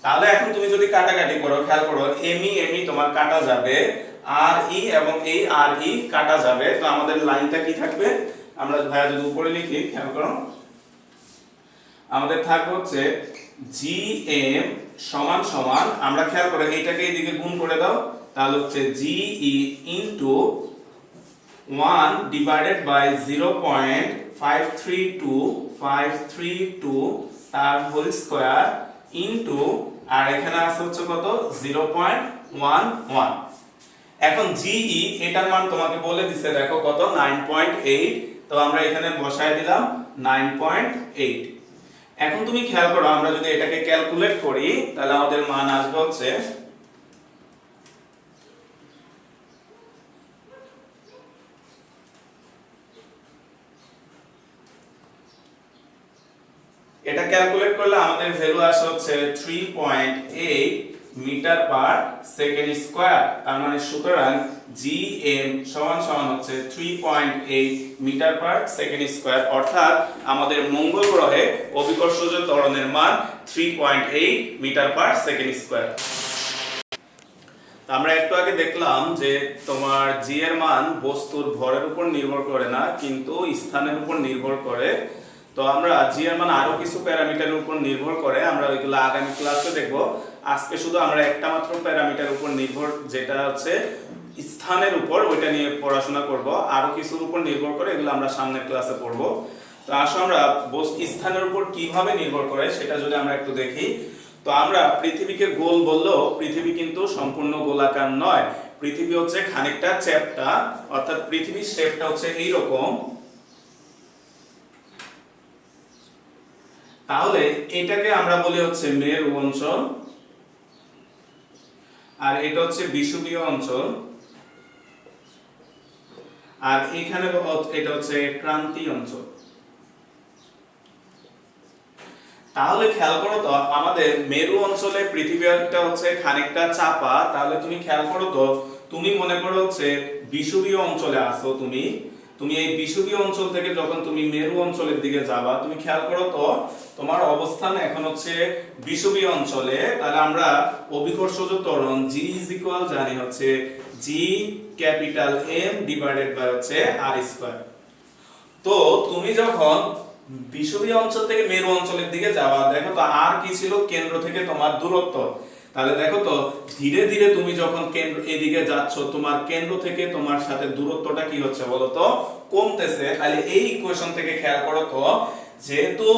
তাহলে এখন তুমি যদি কাটাকাটি করো, খেয়াল করো ME তোমার কাটা যাবে, RE এবং এই RE কাটা যাবে, তো আমাদের লাইনটা কি থাকবে, আমরা ভাইয়া যদি উপরে লিখি খেয়াল করো, আমাদের থাকবে হচ্ছে GM সমান সমান, আমরা খেয়াল করো এইটাকে এইদিকে গুণ করে দাও, তাহলে হচ্ছে GE ইনটু 1 ডিভাইডেড বাই 0.532 তার হোল স্কয়ার ইনটু, আর এখানে আছে হচ্ছে কত 0.11। এখন GE এটার মান তোমাকে বলে দিছে দেখো কত 9.8, তো আমরা এখানে বসায় দিলাম 9.8। এখন তুমি খেয়াল করো আমরা যদি এটাকে ক্যালকুলেট করি তাহলে আমাদের মান আসবে হচ্ছে এটা ক্যালকুলেট করলে আমাদের ভ্যালু আসে হচ্ছে 3.8 মিটার পার সেকেন্ড স্কয়ার। তার মানে সুতরাং GM সমান সমান হচ্ছে 3.8 মিটার পার সেকেন্ড স্কয়ার, অর্থাৎ আমাদের মঙ্গল গ্রহে অভিকর্ষজ ত্বরণের মান 3.8 মিটার পার সেকেন্ড স্কয়ার। আমরা একটু আগে দেখলাম যে তোমার g এর মান বস্তুর ভরের উপর নির্ভর করে না, কিন্তু স্থানের উপর নির্ভর করে। তো আমরা g এর মান আরো কিছু প্যারামিটারের উপর নির্ভর করে, আমরা ওইগুলো আগামী ক্লাসে দেখব। আজকে শুধু আমরা একটা মাত্র প্যারামিটার উপর নির্ভর, যেটা হচ্ছে স্থানের উপর, ওইটা নিয়ে পড়াশোনা করব। আরো কিছুর উপর নির্ভর করে, এগুলো আমরা সামনের ক্লাসে পড়ব। তো আসলে আমরা স্থানের উপর কিভাবে নির্ভর করে সেটা যদি আমরা একটু দেখি, তো আমরা পৃথিবীকে গোল বললেও পৃথিবী কিন্তু সম্পূর্ণ গোলাকার নয়, পৃথিবী হচ্ছে খানিকটা চ্যাপ্টা, অর্থাৎ পৃথিবীর শেপটা হচ্ছে এইরকম। তাহলে এটাকে আমরা বলি হচ্ছে মেরু অঞ্চল, আর এটা হচ্ছে বিষুবীয় অঞ্চল, আর এখানে এটা হচ্ছে ক্রান্তি অঞ্চল। তাহলে খেয়াল করো তো আমাদের মেরু অঞ্চলে পৃথিবীটা হচ্ছে খানিকটা চাপা, তাহলে তুমি খেয়াল করো তো, তুমি মনে করো হচ্ছে বিষুবীয় অঞ্চলে আছো, তুমি এই বিষুবীয় অঞ্চল থেকে যখন তুমি মেরু অঞ্চলের দিকে যাবা, তুমি খেয়াল করো তো তোমার অবস্থান এখন হচ্ছে বিষুবীয় অঞ্চলে। তাহলে আমরা অভিকর্ষজ ত্বরণ G জানি হচ্ছে G capital M divided by হচ্ছে R স্কয়ার। তো তুমি যখন বিষুবীয় অঞ্চল থেকে মেরু অঞ্চলের দিকে যাওয়া, দেখো তো আর কি ছিল, কেন্দ্র থেকে তোমার দূরত্ব। তাহলে দেখো তো ধীরে ধীরে তুমি যখন কেন্দ্র এদিকে যাচ্ছ, তোমার কেন্দ্র থেকে তোমার সাথে দূরত্বটা কি হচ্ছে বলো তো, কমতেছে। তাহলে এই ইকুয়েশন থেকে খেয়াল করো তো, যেহেতু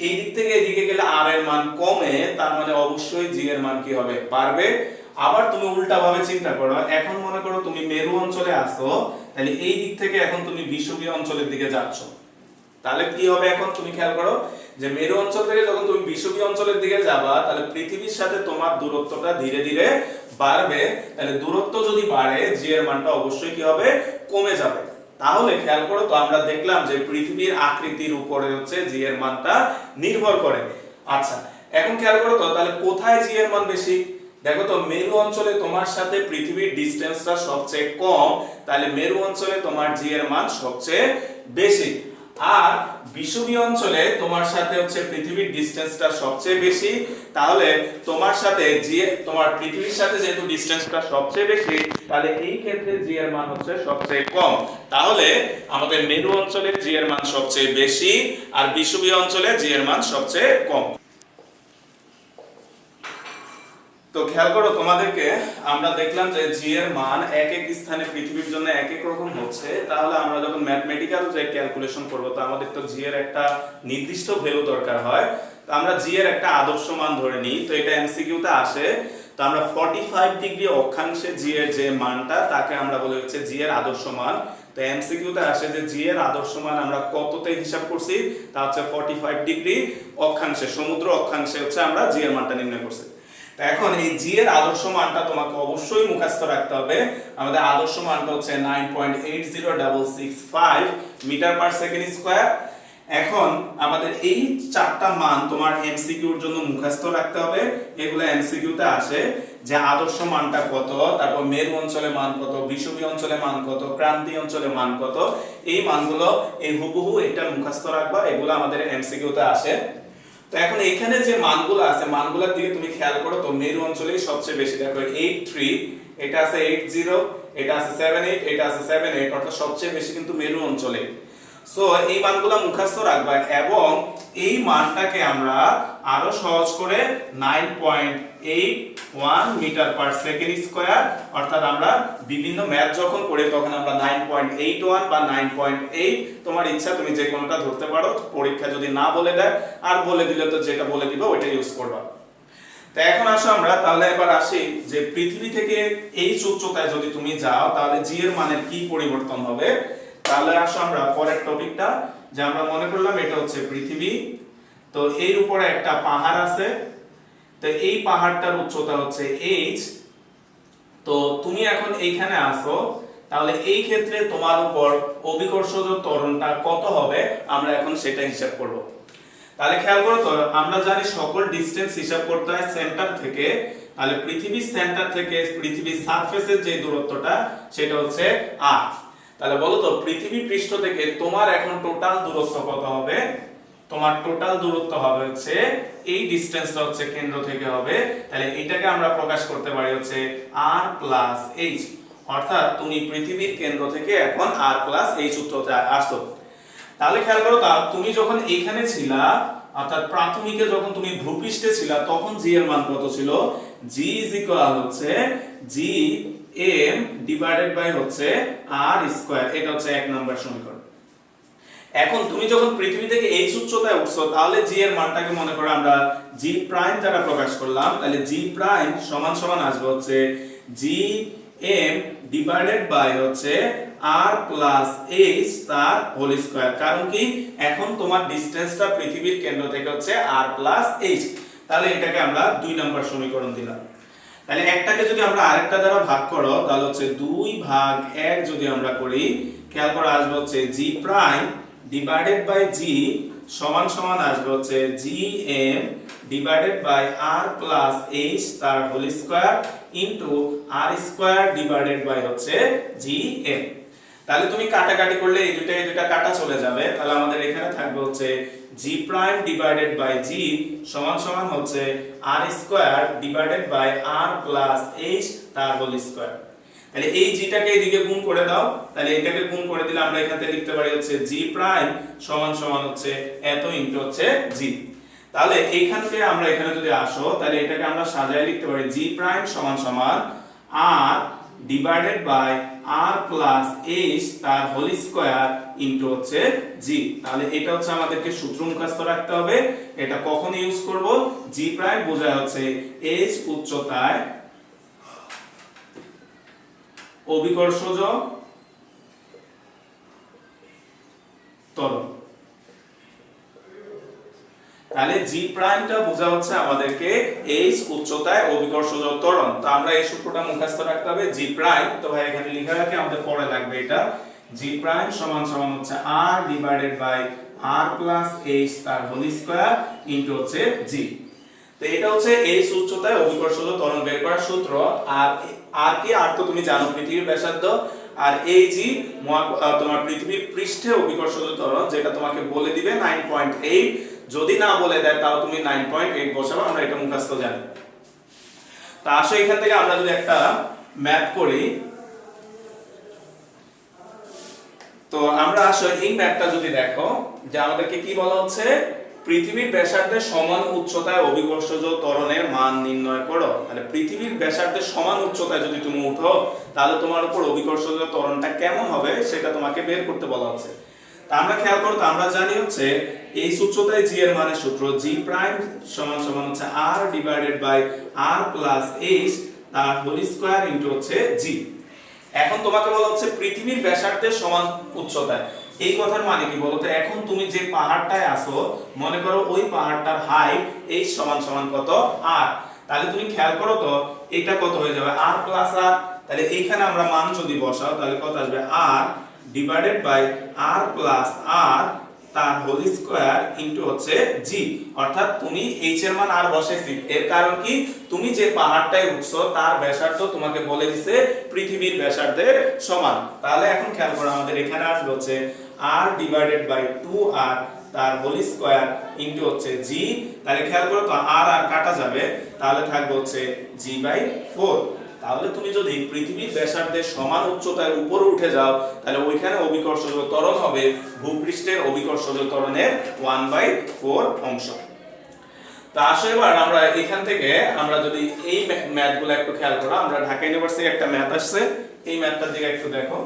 এই দিক থেকে এদিকে গেলে আর এর মান কমে, তার মানে অবশ্যই জি এর মান কি হবে, বাড়বে। আবার তুমি উল্টা ভাবে চিন্তা করো, এখন মনে করো তুমি মেরু অঞ্চলে আছো, তাহলে এই দিক থেকে এখন তুমি বিষুবীয় অঞ্চলের দিকে যাচ্ছ, তাহলে কি হবে, এখন তুমি খেয়াল করো যে মেরু অঞ্চল থেকে যখন তুমি বিষুবীয় অঞ্চলের দিকে যাবা, তাহলে পৃথিবীর সাথে তোমার দূরত্বটা ধীরে ধীরে বাড়বে। তাহলে দূরত্ব যদি বাড়ে, জি এর মানটা অবশ্যই কি হবে, কমে যাবে। তাহলে খেয়াল করো তো আমরা দেখলাম যে পৃথিবীর আকৃতির উপরে হচ্ছে জি এর মানটা নির্ভর করে। আচ্ছা, এখন খেয়াল করো তো তাহলে কোথায় জি এর মান বেশি, দেখো তো মেরু অঞ্চলে তোমার সাথে পৃথিবীর ডিসটেন্সটা সবচেয়ে কম, তাহলে মেরু অঞ্চলে তোমার জি এর মান সবচেয়ে বেশি। আর বিষুবীয় অঞ্চলে তোমার সাথে হচ্ছে পৃথিবীর ডিসটেন্সটা সবচেয়ে বেশি, তাহলে তোমার সাথে জি, তোমার পৃথিবীর সাথে যেহেতু ডিসটেন্সটা সবচেয়ে বেশি, তাহলে এই ক্ষেত্রে জি এর মান হচ্ছে সবচেয়ে কম। তাহলে আমাদের মেরু অঞ্চলে জি এর মান সবচেয়ে বেশি, আর বিষুবীয় অঞ্চলে জি এর মান সবচেয়ে কম। তো খেয়াল করো তোমাদেরকে আমরা দেখলাম যে জি এর মান এক এক স্থানে পৃথিবীর জন্য এক এক রকম হচ্ছে। তাহলে আমরা যখন ম্যাথমেটিক্যাল যে ক্যালকুলেশন করব, তো আমাদের তো জি এর একটা নির্দিষ্ট ভ্যালু দরকার হয়। তো আমরা জি এর একটা আদর্শ মান ধরে নিই, তো এটা এমসিকিউ তে আসে। তো আমরা 45 ডিগ্রি অক্ষাংশে জি এর যে মানটা, তাকে আমরা বলি হচ্ছে জি এর আদর্শ মান। তো এমসিকিউ তে আসে যে জি এর আদর্শ মান আমরা কততে হিসাব করছি, তা হচ্ছে 45 ডিগ্রি অক্ষাংশে, সমুদ্র অক্ষাংশে হচ্ছে আমরা জি এর মানটা নির্ণয় করছি। এখন এই জি এর আদর্শ মানটা তোমাকে অবশ্যই মুখস্থ রাখতে হবে। আমাদের আদর্শ মানটা হচ্ছে 9.80665 মিটার পার সেকেন্ড স্কয়ার। এখন আমাদের এই চারটা মান তোমার এমসিকিউর জন্য মুখস্থ রাখতে হবে। এগুলো এমসিকিউতে আসে যে আদর্শ মানটা কত, তারপর মেরু অঞ্চলে মান কত, বিষুবীয় অঞ্চলে মান কত, ক্রান্তি অঞ্চলে মান কত, এই মানগুলো এই হুবহু এটা মুখস্থ রাখবা। এগুলো আমাদের এমসিকিউতে আসে। তো এখন এখানে যে মানগুলো আছে মানগুলোর দিকে তুমি খেয়াল করো তো, মেরু অঞ্চলেই সবচেয়ে বেশি। দেখো 83, এটা আছে 80, এটা আছে 78, এটা আছে 78, অর্থাৎ সবচেয়ে বেশি কিন্তু মেরু অঞ্চলে। সো এই মানগুলো মুখস্থ রাখবা এবং এই মানটাকে আমরা আরো সহজ করে 9.81 মিটার পার সেকেন্ড স্কয়ার, অর্থাৎ আমরা বিভিন্ন ম্যাথ যখন করি তখন আমরা 9.81 বা 9.8, তোমার ইচ্ছা তুমি যে কোনটা ধরতে পারো। পরীক্ষা যদি না বলে দেয়, আর বলে দিলে তো যেটা বলে দিবে ওইটা ইউজ করবা। তো এখন আসো আমরা তাহলে এবার আসি যে পৃথিবী থেকে এই উচ্চতায় যদি তুমি যাও তাহলে জি এর মানের কি পরিবর্তন হবে। তাহলে আসো আমরা পরের টপিকটা, যে আমরা মনে করলাম এটা হচ্ছে পৃথিবী। তো এর উপরে একটা পাহাড় আছে, তো এই পাহাড়টার উচ্চতা হচ্ছে h। তো তুমি এখন এইখানে আসো, তাহলে এই ক্ষেত্রে তোমার উপর অভিকর্ষজ ত্বরণটা কত হবে আমরা এখন সেটা হিসাব করব। তাহলে খেয়াল করো তো, আমরা জানি সকল ডিসটেন্স হিসাব করতে হয় সেন্টার থেকে। তাহলে পৃথিবীর সেন্টার থেকে পৃথিবীর সারফেসের যে দূরত্বটা সেটা হচ্ছে r। তাহলে বলো তো পৃথিবী পৃষ্ঠ থেকে তোমার এখন টোটাল দূরত্ব কত হবে। তোমার টোটাল দূরত্ব হবে হচ্ছে এই ডিসটেন্সটা হচ্ছে কেন্দ্র থেকে হবে, তাহলে এটাকে আমরা প্রকাশ করতে পারি হচ্ছে r প্লাস h। অর্থাৎ তুমি পৃথিবীর কেন্দ্র থেকে এখন r প্লাস h উচ্চতাতে আসছো। তাহলে খেয়াল করো, তা তুমি যখন এইখানে ছিলা, অর্থাৎ প্রাথমিকে যখন তুমি ভূপৃষ্ঠে ছিলা, তখন জি এর মান কত ছিল। জি ইজ ইকুয়াল হচ্ছে জি এম ডিভাইডেড বাই হচ্ছে আর স্কয়ার। এটা হচ্ছে 1 নম্বর সমীকরণ। এখন তুমি যখন পৃথিবী থেকে এই উচ্চতায় উঠছো, তাহলে জি এর মানটাকে মনে করো আমরা জি প্রাইম দ্বারা প্রকাশ করলাম। তাহলে জি প্রাইম সমান সমান আসবে হচ্ছে জি এম ডিভাইডেড বাই হচ্ছে r প্লাস h তার হোল স্কয়ার। কারণ কি, এখন তোমার ডিসটেন্সটা পৃথিবীর কেন্দ্র থেকে হচ্ছে r প্লাস h। তাহলে এটাকে আমরা 2 নম্বর সমীকরণ দিলাম। তাহলে একটাকে যদি আমরা আরেকটা দ্বারা ভাগ করো, তাহলে হচ্ছে 2 ভাগ 1 যদি আমরা করি, খেয়াল করে আসবে হচ্ছে g prime divided by g সমান সমান আসবে হচ্ছে gm divided by r plus h তার whole square into r square divided by হচ্ছে gm। তাহলে তুমি কাটাকাটি করলে এই দুটা কাটা চলে যাবে। তাহলে আমাদের এখানে থাকবে হচ্ছে g prime divided by g সমান সমান হচ্ছে r square divided by r plus h তার হোল স্কয়ার। তাহলে এই g টাকে এদিকে গুণ করে দাও, তাহলে এটাকে গুণ করে দিলে আমরা এখান থেকে লিখতে পারি হচ্ছে g প্রাইম সমান সমান হচ্ছে এত ইনটু হচ্ছে g। তাহলে এইখান থেকে আমরা এখানে যদি আসো, তাহলে এটাকে আমরা সাজায় লিখতে পারি g প্রাইম সমান সমান r divided by r plus h তার হোল স্কয়ার ইনটু হচ্ছে g। তাহলে এটা হচ্ছে আমাদেরকে সূত্র মুখস্থ রাখতে হবে। এটা কখন ইউজ করব, g প্রাইম বোঝায় হচ্ছে h উচ্চতায় অভিকর্ষজ ত্বরণ। তাহলে জি প্রাইমটা বোঝা হচ্ছে আমাদেরকে h উচ্চতায় অভিকর্ষজ ত্বরণ। তো আমরা এই সূত্রটা মুখস্থ রাখতে হবে। জি প্রাইম, তো ভাই এখানে লেখা রাখি, আমাদের পরে লাগবে এটা। জি প্রাইম সমান সমান হচ্ছে r divided by r plus h তার হোল স্কয়ার ইনটু হচ্ছে g। তো এটা হচ্ছে h উচ্চতায় অভিকর্ষজ ত্বরণ বের করার সূত্র। আর কি, আর তো তুমি জানো পৃথিবীর ব্যাসার্ধ, আর এই জি তোমার পৃথিবীর পৃষ্ঠে অভিকর্ষজ ত্বরণ, যেটা তোমাকে বলে দিবে 9.8। যদি না বলে দেয় তাও তুমি 9.8 বসাবো, আমরা এটা মুখস্থ জানি। তা আসো এখান থেকে আমরা যদি একটা ম্যাথ করি, তো আমরা আসো এই ম্যাথটা যদি দেখো, যে আমাদেরকে কি বলা হচ্ছে, পৃথিবীর ব্যাসার্ধের সমান উচ্চতায় অভিকর্ষজ ত্বরণের মান নির্ণয় করো। তাহলে পৃথিবীর ব্যাসার্ধের সমান উচ্চতায় যদি তুমি উঠো, তাহলে তোমার উপর অভিকর্ষজ ত্বরণটা কেমন হবে সেটা তোমাকে বের করতে বলা হচ্ছে। তা আমরা খেয়াল করো, তো আমরা জানি হচ্ছে এই উচ্চতায় জি এর মানের সূত্র জি প্রাইম সমান সমান হচ্ছে r divided by r plus h তার হোল স্কয়ার ইনটু হচ্ছে জি। এখন তোমাকে বলা হচ্ছে পৃথিবীর ব্যাসার্ধের সমান উচ্চতায়। এই কথার মানে কি বলতো, এখন তুমি যে পাহাড়টায় আসো, মনে করো ওই পাহাড়টার হাইট h সমান সমান কত r। তাহলে তুমি খেয়াল করো তো এটা কত হয়ে যাবে r প্লাস r। তাহলে এইখানে আমরা মান যদি বসাও তাহলে কত আসবে r divided by r plus r তার হোল স্কয়ার ইনটু হচ্ছে জি, অর্থাৎ তুমি এইচ এর মান আর বসাইছি, এর কারণ কি তুমি যে পাহাড়টায় উঠছো তার ব্যাসার্ধ তোমাকে বলে দিছে পৃথিবীর ব্যাসার্ধের সমান। তাহলে এখন খেয়াল করো আমাদের এখানে আসবে হচ্ছে r ডিভাইডেড বাই 2r তার হোল স্কয়ার ইনটু হচ্ছে জি। তাহলে খেয়াল করো তো আর আর কাটা যাবে, তাহলে থাকবে হচ্ছে জি বাই 4। তাহলে তুমি যদি পৃথিবীর ব্যাসার্ধের সমান উচ্চতার উপরে উঠে যাও তাহলে ওইখানে অভিকর্ষজ ত্বরণ হবে ভূপৃষ্ঠের অভিকর্ষজ ত্বরণের 1/4 অংশ। তা আসলে এবার আমরা এখান থেকে আমরা যদি এই ম্যাথগুলো একটু খেয়াল করো, আমরা ঢাকা ইউনিভার্সিটি একটা ম্যাথ আসছে, এই ম্যাথটার দিকে একটু দেখো।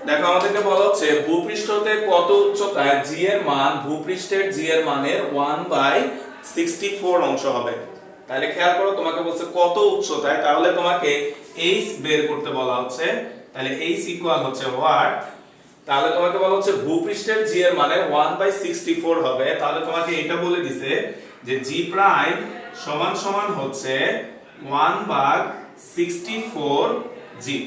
দেখো আমাদেরকে বলা হচ্ছে ভূপৃষ্ঠতে কত উচ্চতায় জি এর মান ভূপৃষ্ঠের জি এর মানের 1/64 অংশ হবে। তাহলে খেয়াল করো তোমাকে বলছে কত উচ্চতায়, তাহলে তোমাকে h বের করতে বলা হচ্ছে। তাহলে h ইকুয়াল হচ্ছে হোয়াট, তাহলে তোমাকে বলা হচ্ছে ভূপৃষ্ঠের জি এর মানে 1/64 হবে। তাহলে তোমাকে এটা বলে দিছে যে জি প্রাইম সমান সমান হচ্ছে 1/64 জি।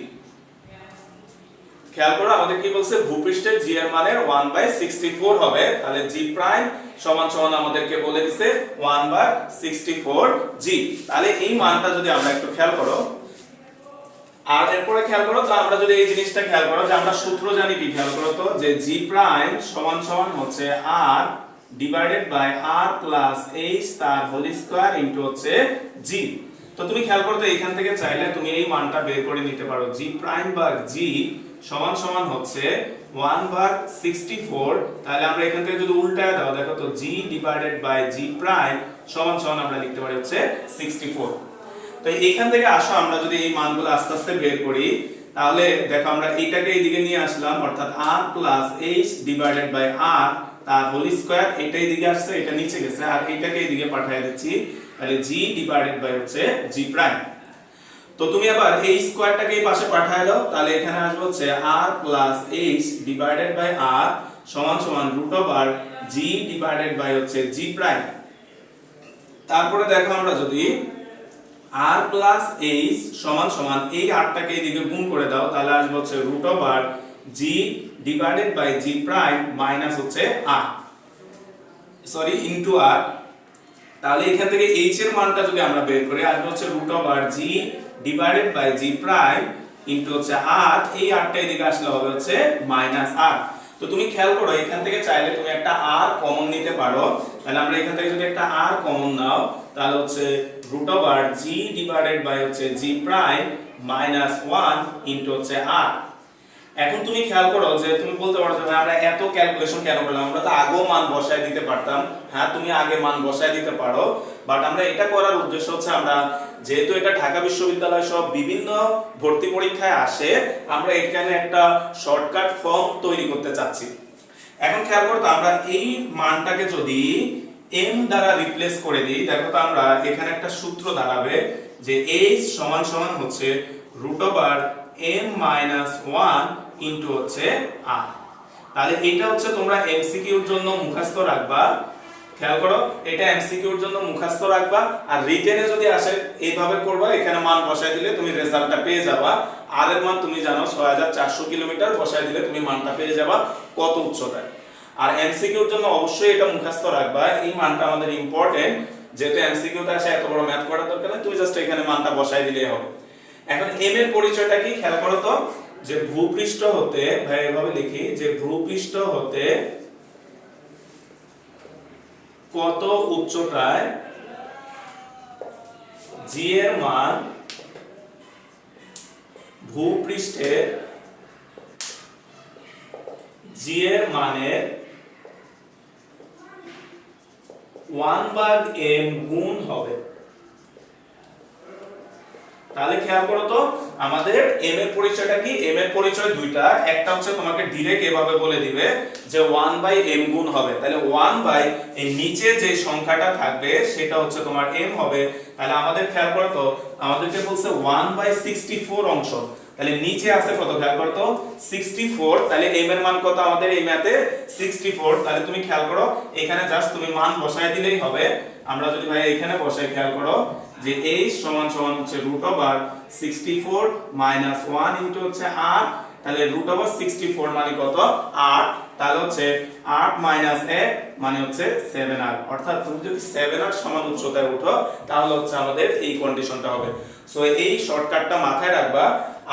খেয়াল করো আমাদের কি বলছে ভূপৃষ্ঠের জি এর মানে 1/64 হবে। তাহলে জি প্রাইম সমান সমান আমাদেরকে বলে দিছে 1/64 জি। তাহলে এই মানটা যদি আমরা একটু খেয়াল করো, আর এরপরে খেয়াল করো তো আমরা যদি এই জিনিসটা খেয়াল করো যে আমরা সূত্র জানি কি, খেয়াল করো তো যে জি প্রাইম সমান সমান হচ্ছে r divided by r plus h তার হোল স্কয়ার ইনটু হচ্ছে জি। তো তুমি খেয়াল করো তো এখান থেকে চাইলে তুমি এই মানটা বের করে নিতে পারো। জি প্রাইম ভাগ জি সমান সমান হচ্ছে 1/64। তাহলে আমরা এখান থেকে যদি উল্টায় দাও দেখো তো G divided by G prime সমান সমান আমরা লিখতে পারি হচ্ছে 64। তো এইখান থেকে আসো আমরা যদি এই মানগুলো আস্তে আস্তে বের করি, তাহলে দেখো আমরা এইটাকে এইদিকে নিয়ে আসলাম, অর্থাৎ r plus h divided by r তার হোল স্কয়ার, এটা এইদিকে আসছে এটা নিচে গেছে, আর এইটাকে এইদিকে পাঠিয়ে দিচ্ছি। তাহলে g ডিভাইডেড বাই হচ্ছে g প্রাইম। তো তুমি আবার এই স্কয়ারটাকে এই পাশে পাঠিয়ে দাও, তাহলে এখানে আসবে হচ্ছে r plus h divided by r সমান সমান root over g divided by হচ্ছে g প্রাইম। তারপরে দেখো আমরা যদি r প্লাস h সমান সমান এই rটাকে এদিকে গুণ করে দাও, তাহলে আসবে হচ্ছে root over g divided by g prime minus হচ্ছে r সরি ইনটু r। তাহলে এখান থেকে h এর মানটা যদি আমরা বের করি আসবে হচ্ছে root over g divided by g prime into হচ্ছে r, এই rটা এদিকে আসলে হবে হচ্ছে মাইনাস r। তো তুমি খেয়াল করো এখান থেকে চাইলে তুমি একটা r কমন নিতে পারো। তাহলে আমরা এখান থেকে যদি একটা r কমন নাও তাহলে হচ্ছে root over g divided by হচ্ছে g প্রাইম মাইনাস 1 ইনটু হচ্ছে r। এখন তুমি খেয়াল করো যে তুমি বলতে পারো যে আমরা এত ক্যালকুলেশন কেন করলাম, আমরা তো আগেও মান বসায় দিতে পারতাম। হ্যাঁ তুমি আগে মান বসায় দিতে পারো, বাট আমরা এটা করার উদ্দেশ্য হচ্ছে আমরা যেহেতু এটা ঢাকা বিশ্ববিদ্যালয় সব বিভিন্ন ভর্তি পরীক্ষায় আসে, আমরা এখানে একটা শর্টকাট ফর্ম তৈরি করতে চাচ্ছি। এখন খেয়াল করো তো আমরা এই মানটাকে যদি m দ্বারা রিপ্লেস করে দিই, দেখো তো আমরা এখানে একটা সূত্র দাঁড়াবে যে h সমান সমান হচ্ছে root over m minus 1 into হচ্ছে r। তাহলে এটা হচ্ছে তোমরা এমসিকিউর জন্য মুখস্থ রাখবা। খেয়াল করো এটা এমসিকিউর জন্য মুখস্থ রাখবা, আর রিটেনে যদি আসে এইভাবে করবা, এখানে মান বসায় দিলে তুমি রেজাল্টটা পেয়ে যাবা। আর এর মান তুমি জানো 6400 কিলোমিটার, বসায় দিলে তুমি মানটা পেয়ে যাবা কত উচ্চতায়। আর এমসিকিউর জন্য অবশ্যই এটা মুখস্থ রাখবা, এই মানটা আমাদের ইম্পর্টেন্ট। যেহেতু এমসিকিউতে আসে এত বড় ম্যাথ করার দরকার নেই, তুমি জাস্ট এখানে মানটা বসায় দিলেই হবে। এখন m এর পরিচয়টা কি খেয়াল করো তো, যে ভূপৃষ্ঠ হতে, ভাই এভাবে লিখি যে ভূপৃষ্ঠ হতে কত উচ্চতায় g এর মান ভূপৃষ্ঠের g এর মানের 1/m গুণ হবে। তাহলে খেয়াল করো তো আমাদের m এর পরিচয়টা কি, m এর পরিচয় দুইটা, একটা হচ্ছে তোমাকে ডাইরেক্ট এভাবে বলে দিবে যে 1/m গুণ হবে। তাহলে 1 এই নিচে যে সংখ্যাটা থাকবে সেটা হচ্ছে তোমার m হবে। তাহলে আমাদের খেয়াল করো তো আমাদেরকে বলছে 1/64 অংশ, তাহলে নিচে আছে কত খেয়াল করো তো 64। তাহলে m এর মান কত আমাদের এই ম্যাথে 64। তাহলে তুমি খেয়াল করো এখানে জাস্ট তুমি মান বসায় দিলেই হবে। আমরা যদি ভাই এখানে বসাই, খেয়াল করো যে h সমান সমান হচ্ছে রুট ওভার 64 মাইনাস 1 ইনটু হচ্ছে r, তাহলে √64 মানে কত 8, তাহলে হচ্ছে 8 মাইনাস 1 মানে হচ্ছে 7r, অর্থাৎ তুমি যদি 7r সমান উচ্চতায় উঠো তাহলে হচ্ছে আমাদের এই কন্ডিশনটা হবে। সো এই শর্টকাটটা মাথায় রাখবা।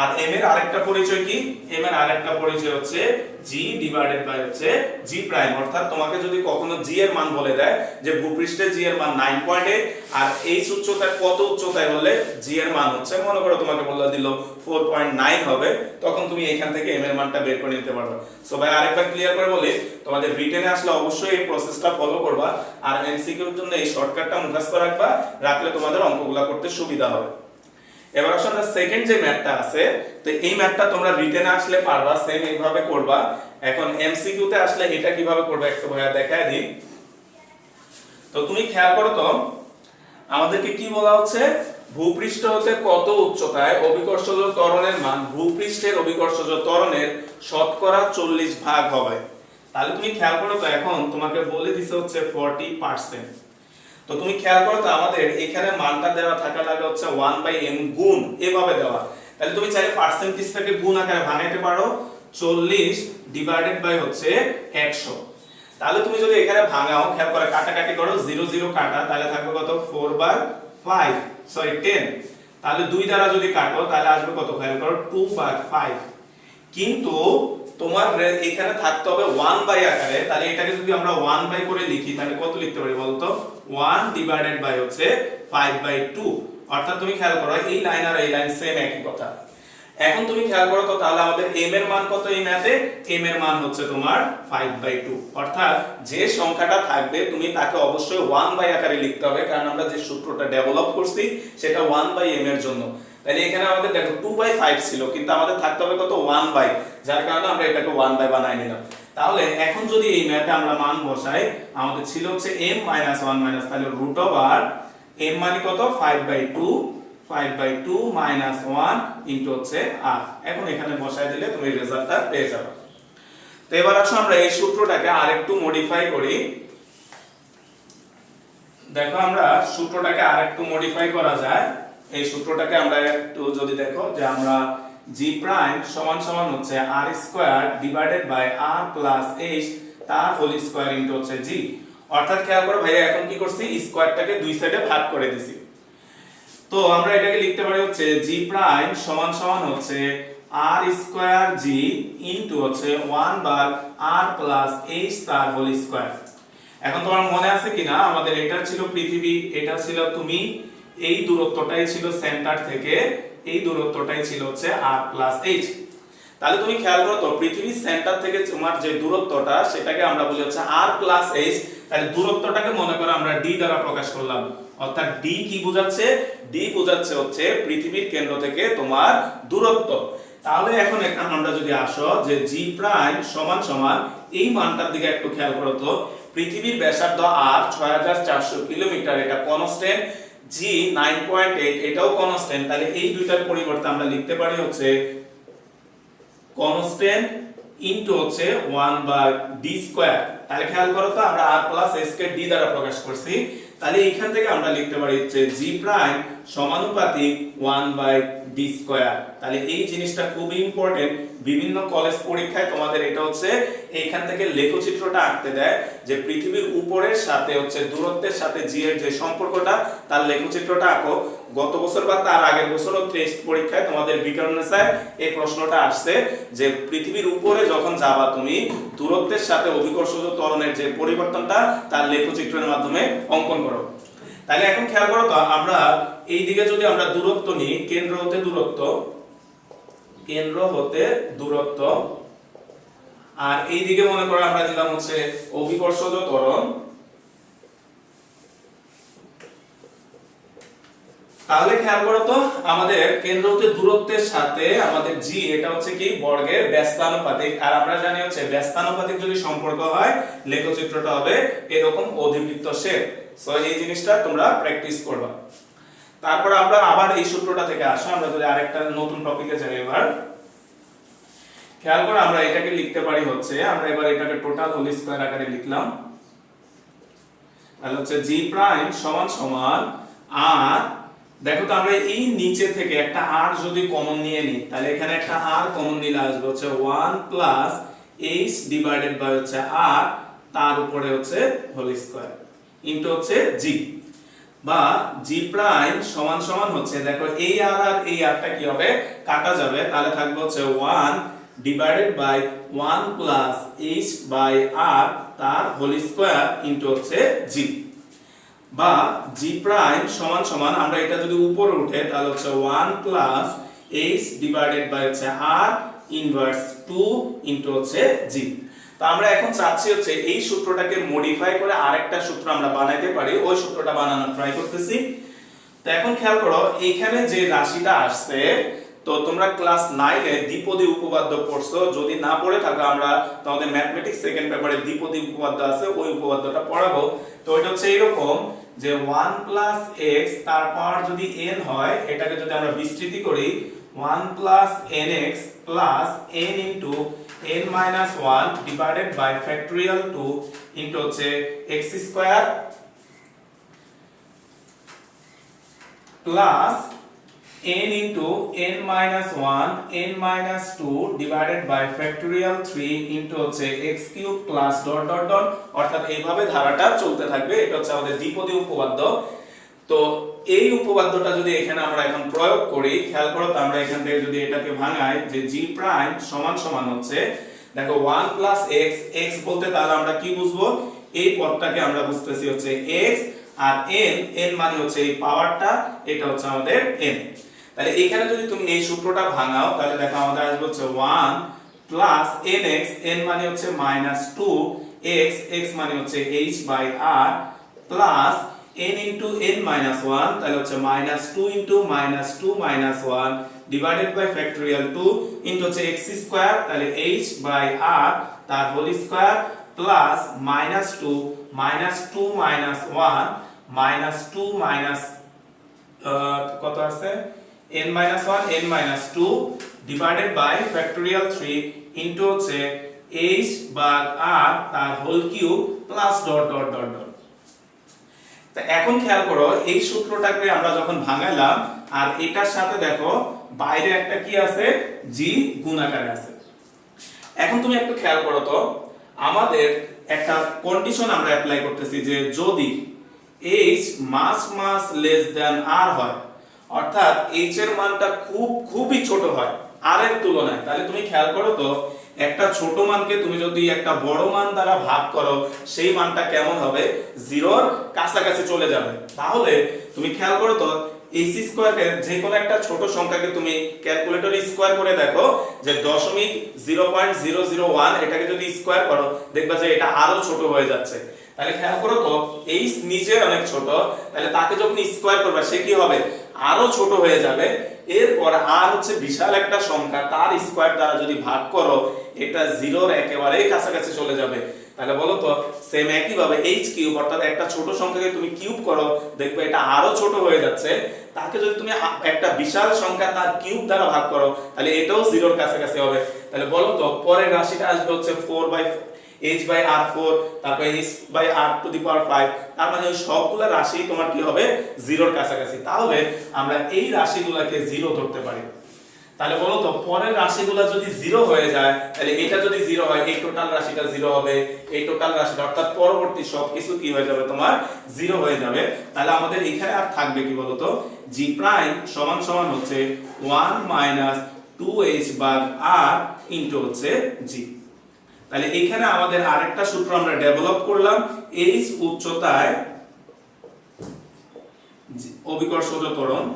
আর m এর আরেকটা পরিচয় কি, m এর আরেকটা পরিচয় হচ্ছে g ডিভাইডেড বাই হচ্ছে g প্রাইম, অর্থাৎ তোমাকে যদি কখনো g এর মান বলে দেয় যে ভূপৃষ্ঠে g এর মান 9.8 আর এই উচ্চতায় কত উচ্চতায় বললে g এর মান হচ্ছে মনে করো তোমাকে বললা দিল 4.9 হবে, তখন তুমি এখান থেকে m এর মানটা বের করে নিতে পারবে। সো ভাই আরেকবার ক্লিয়ার করে বলি, তোমাদের রিটেনে আসলে অবশ্যই এই প্রসেসটা ফলো করবা আর এমসিকিউর জন্য এই শর্টকাটটা মুখস্থ রাখবা, রাখলে তোমাদের অঙ্কগুলো করতে সুবিধা হবে। এবার আসলে সেকেন্ড যে ম্যাথটা আছে, তো এই ম্যাথটা তোমরা রিটেনে আসলে পারবা, সেম এইভাবে করবা। এখন এমসিকিউ তে আসলে এটা কিভাবে করবে একটু ভাইয়া দেখায় দিই। তো তুমি খেয়াল করো তো আমাদেরকে কি বলা হচ্ছে, ভূপৃষ্ঠ হতে কত উচ্চতায় অভিকর্ষজ ত্বরণের মান ভূপৃষ্ঠের অভিকর্ষজ ত্বরণের শতকরা 40 ভাগ হবে। তাহলে তুমি খেয়াল করো তো এখন তোমাকে বলে দিছে হচ্ছে 40%। তো তুমি খেয়াল করো তো আমাদের এখানে মানটা দেওয়া থাকা লাগে হচ্ছে 1/m গুণ এভাবে দেওয়া, তাহলে তুমি চাইলে পার্সেন্টেজটাকে গুণ আকারে ভাঙাইতে পারো 40 ডিভাইডেড বাই হচ্ছে 100। তাহলে তুমি যদি এখানে ভাঙাও, খেয়াল করে কাটাকাটি করো, 0 0 কাটা, তাহলে থাকবে কত 4/5 সরি 10, তাহলে 2 দ্বারা যদি কাটো তাহলে আসবে কত, খেয়াল করো 2/5। কিন্তু তোমার এখানে থাকতে হবে 1 বাই আকারে, তাহলে এটাকে যদি আমরা 1 বাই করে লিখি তাহলে কত লিখতে পারি বলতো, 1 ডিভাইডেড বাই হচ্ছে 5/2, অর্থাৎ তুমি খেয়াল করো এই লাইন আর এই লাইন সেম একই কথা। এখন তুমি খেয়াল করো তো তাহলে আমাদের m এর মান কত এই ম্যাথে, m এর মান হচ্ছে তোমার 5/2, অর্থাৎ যে সংখ্যাটা থাকবে তুমি তাকে অবশ্যই 1 বাই আকারে লিখতে হবে, কারণ আমরা যে সূত্রটা ডেভেলপ করছি সেটা 1/m এর জন্য। তাহলে এখানে আমাদের দেখো 2/5 ছিল, কিন্তু আমাদের থাকতে হবে কত 1 বাই, যার কারণে আমরা এটাকে 1 বাই বানাই নিলাম। তাহলে এখন যদি এই ম্যাথে আমরা মান বসাই, আমাদের ছিল হচ্ছে m - 1 মাইনাস, তাহলে √m মানে কত 5/2 মাইনাস 1 ইনটু হচ্ছে r। এখন এখানে বসায় দিলে তুমি রেজাল্টটা পেয়ে যাবে। তো এবার আসো আমরা এই সূত্রটাকে আরেকটু মডিফাই করি। দেখো আমরা সূত্রটাকে আরেকটু মডিফাই করা যায়। এই সূত্রটাকে আমরা একটু যদি দেখো যে আমরা g প্রাইম সমান সমান হচ্ছে r square divided by r plus h তার হোল স্কয়ার ইনটু হচ্ছে g, অর্থাৎ খেয়াল করো ভাইয়া এখন কি করছি, স্কয়ারটাকে দুই সাইডে ভাগ করে দিছি। তো আমরা এটাকে লিখতে পারি হচ্ছে g প্রাইম সমান সমান হচ্ছে r স্কয়ার g ইনটু হচ্ছে 1/r প্লাস h তার হোল স্কয়ার। এখন তোমার মনে আছে কিনা আমাদের এটা ছিল পৃথিবী, এটা ছিল তুমি, এই দূরত্বটাই ছিল সেন্টার থেকে, এই দূরত্বটাই ছিল হচ্ছে r প্লাস h। তাহলে তুমি খেয়াল করো তো পৃথিবীর সেন্টার থেকে তোমার যে দূরত্বটা সেটাকে আমরা বলি হচ্ছে r প্লাস h, তাহলে দূরত্বটাকে মনে করো আমরা d দ্বারা প্রকাশ করলাম, অর্থাৎ d কি বোঝাচ্ছে, d বোঝাচ্ছে হচ্ছে পৃথিবীর কেন্দ্র থেকে তোমার দূরত্ব। তাহলে এখন এখানে আমরা যদি আসো যে g প্রাইম সমান সমান এই মানটার দিকে একটু খেয়াল করো তো, পৃথিবীর ব্যাসার্ধ r 6400 কিলোমিটার, এটা কনস্ট্যান্ট, g 9.8 এটাও কনস্ট্যান্ট, তাহলে এই দুইটার পরিবর্তে আমরা লিখতে পারি হচ্ছে কনস্ট্যান্ট ইনটু হচ্ছে 1/d স্কয়ার। তাহলে খেয়াল করো তো আমরা r প্লাস h কে d দ্বারা প্রকাশ করছি, তাহলে এইখান থেকে আমরা লিখতে পারি হচ্ছে g প্রাইম সমানুপাতিক 1/d স্কয়ার। তাহলে এই জিনিসটা খুব ইম্পর্টেন্ট, বিভিন্ন কলেজ পরীক্ষায় তোমাদের এটা হচ্ছে এইখান থেকে লেখচিত্রটা আঁকতে দেয় যে পৃথিবীর উপরের সাথে হচ্ছে দূরত্বের সাথে g এর যে সম্পর্কটা তার লেখচিত্রটা আঁকো। গত বছর বা তার আগের বছরও টেস্ট পরীক্ষায় তোমাদের বিকরণে স্যার এই প্রশ্নটা আসছে যে পৃথিবীর উপরে যখন যাবা তুমি দূরত্বের সাথে অভিকর্ষজ ত্বরণের যে পরিবর্তনটা তার লেখচিত্রের মাধ্যমে অঙ্কন করো। তাহলে এখন খেয়াল করো তো আমরা এই দিকে যদি আমরা দূরত্ব নিই, কেন্দ্র হতে দূরত্ব, আর এই দিকে মনে করো আমরা দিলাম হচ্ছে অভিকর্ষজ ত্বরণ। তাহলে খেয়াল করো তো আমাদের কেন্দ্র হতে দূরত্বের সাথে আমাদের g এটা হচ্ছে কি বর্গের ব্যস্তানুপাতিক, আর আমরা জানি হচ্ছে ব্যস্তানুপাতিক যদি সম্পর্ক হয় লেখচিত্রটা হবে এরকম অধিবৃত্ত শেপ। সো এই জিনিসটা তোমরা প্র্যাকটিস করবা। তারপর আমরা আবার এই সূত্রটা থেকে আসো, আমরা যদি আরেকটা নতুন টপিকে যাই, এবার খেয়াল করো আমরা এটাকে লিখতে পারি হচ্ছে, আমরা এবার এটাকে টোটাল হোল স্কয়ার আকারে লিখলাম। তাহলে হচ্ছে g প্রাইম সমান সমান r দেখো তো আমরা এই নিচে থেকে একটা r যদি কমন নিয়ে নিই তাহলে এখানে একটা r কমন নিলে আসবে হচ্ছে 1 প্লাস h ডিভাইডেড বাই হচ্ছে r তার উপরে হচ্ছে হোল স্কয়ার ইনটু হচ্ছে g বা g প্রাইম সমান সমান হচ্ছে দেখো এই r আর এই r টা কি হবে কাটা যাবে তাহলে থাকবে হচ্ছে 1 divided by 1 plus h by r তার হোল স্কয়ার ইনটু হচ্ছে g বা g প্রাইম সমান সমান আমরা এটা যদি উপরে উঠে তাহলে হচ্ছে 1 প্লাস h ডিভাইডেড বাই হচ্ছে r ইনভার্স 2 ইনটু হচ্ছে g। তো আমরা এখন চাচ্ছি হচ্ছে এই সূত্রটাকে মডিফাই করে আরেকটা সূত্র আমরা বানাইতে পারি, ওই সূত্রটা বানানোর ট্রাই করতেছি। তো এখন খেয়াল করো এইখানে যে রাশিটা আসছে, তো তোমরা ক্লাস 9 এ দ্বিপদী উপপাদ্য পড়ছো, যদি না পড়ে থাকো আমরা তোমাদের ম্যাথমেটিক্স সেকেন্ড পেপারে দ্বিপদী উপপাদ্য আছে, ওই উপপাদ্যটা পড়াবো। তো এটা হচ্ছে এরকম যে 1 প্লাস x তার পাওয়ার যদি n হয়, এটাকে যদি আমরা বিস্তৃতি করি 1 plus nx plus n into n minus 1 divided by factorial 2 into হচ্ছে x square plus n into n minus 1 n minus 2 divided by factorial 3 into হচ্ছে x cube plus dot dot dot, অর্থাৎ এইভাবে ধারাটা চলতে থাকবে। এটা হচ্ছে আমাদের দ্বিপদী উপপাদ্য। তো এই উপপাদ্যটা যদি এখানে আমরা এখন প্রয়োগ করি, খেয়াল করো তো আমরা এখান থেকে যদি এটাকে ভাঙাই যে g প্রাইম সমান সমান হচ্ছে দেখো 1 প্লাস x, x বলতে তাহলে আমরা কি বুঝবো, এই পদটাকে আমরা বুঝতেছি হচ্ছে x আর n, n মানে হচ্ছে এই পাওয়ারটা, এটা হচ্ছে আমাদের n। তাহলে এখানে যদি তুমি এই সূত্রটা ভাঙাও তাহলে দেখো আমাদের আসবে হচ্ছে 1 প্লাস nx, n মানে হচ্ছে মাইনাস 2 x, x মানে হচ্ছে h by r plus n into n minus 1, তাহলে হচ্ছে minus 2 into minus 2 minus 1 divided by factorial 2 into হচ্ছে x স্কয়ার, তাহলে h বাই r তার whole square plus minus 2 minus 2 minus 1 minus 2 minus কত আছে n minus 1 n minus 2 divided by factorial 3 into হচ্ছে h বার r তার whole cube plus dot dot dot dot. তো এখন খেয়াল করো এই সূত্রটাকে আমরা যখন ভাঙালাম আর এটার সাথে দেখো বাইরে একটা কি আছে, g গুণাকারে আছে। এখন তুমি একটু খেয়াল করো তো আমাদের একটা কন্ডিশন আমরা অ্যাপ্লাই করতেছি যে যদি h মাস মাস লেস দ্যান r হয়, অর্থাৎ h এর মানটা খুবই ছোট হয় r এর তুলনায়, তাহলে তুমি খেয়াল করো তো একটা ছোট মানকে তুমি যদি একটা বড় মান দ্বারা ভাগ করো সেই মানটা কেমন হবে, জিরোর কাছাকাছি চলে যাবে। তাহলে তুমি খেয়াল করো তো h স্কয়ারকে যে কোনো একটা ছোট সংখ্যাকে তুমি ক্যালকুলেটরে স্কয়ার করে দেখো যে 0.0001, এটাকে যদি স্কয়ার করো দেখবা যে এটা আরো ছোট হয়ে যাচ্ছে। তাহলে খেয়াল করো তো h নিজে অনেক ছোট, তাহলে তাকে যখন স্কয়ার করবে সে কি হবে, আরো ছোট হয়ে যাবে। এরপর r হচ্ছে বিশাল একটা সংখ্যা, তার স্কয়ার দ্বারা যদি ভাগ করো এটা জিরোর একেবারে কাছাকাছি চলে যাবে। তাহলে বলো তো সেম একই ভাবে h কিউব, অর্থাৎ একটা ছোট সংখ্যাকে তুমি কিউব করো দেখবে এটা আরো ছোট হয়ে যাচ্ছে, তাকে যদি তুমি একটা বিশাল সংখ্যা তার কিউব দ্বারা ভাগ করো তাহলে এটাও জিরোর কাছাকাছি হবে। তাহলে বলো তো পরের রাশিটা আসবে হচ্ছে 4/h বাই r4, তারপরে h by r to the power 5, তার মানে ওই সবগুলা রাশি তোমার কি হবে, জিরোর কাছাকাছি। তাহলে আমরা এই রাশিগুলোকে জিরো ধরতে পারি। তাহলে বলো তো পরের রাশিগুলো যদি জিরো হয়ে যায় তাহলে এটা যদি জিরো হয় এই টোটাল রাশিটা জিরো হবে, এই টোটাল রাশিটা অর্থাৎ পরবর্তী সবকিছু কি হয়ে যাবে, তোমার জিরো হয়ে যাবে। তাহলে আমাদের এখানে আর থাকবে কি বলো তো, g প্রাইম সমান সমান হচ্ছে 1 মাইনাস 2h বার r ইনটু হচ্ছে g। তাহলে এখানে আমাদের আরেকটা সূত্র আমরা ডেভেলপ করলাম, h উচ্চতায় অভিকর্ষজ ত্বরণ।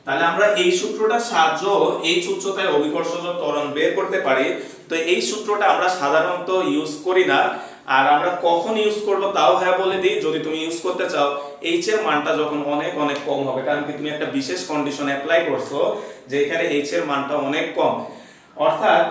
তাহলে আমরা এই সূত্রটার সাহায্য h উচ্চতায় অভিকর্ষজ ত্বরণ বের করতে পারি। তো এই সূত্রটা আমরা সাধারণত ইউজ করি না, আর আমরা কখন ইউজ করব তাও হ্যাঁ বলে দিই। যদি তুমি ইউজ করতে চাও h এর মানটা যখন অনেক অনেক কম হবে, কারণ কি তুমি একটা বিশেষ কন্ডিশন অ্যাপ্লাই করছো যে এখানে h এর মানটা অনেক কম, অর্থাৎ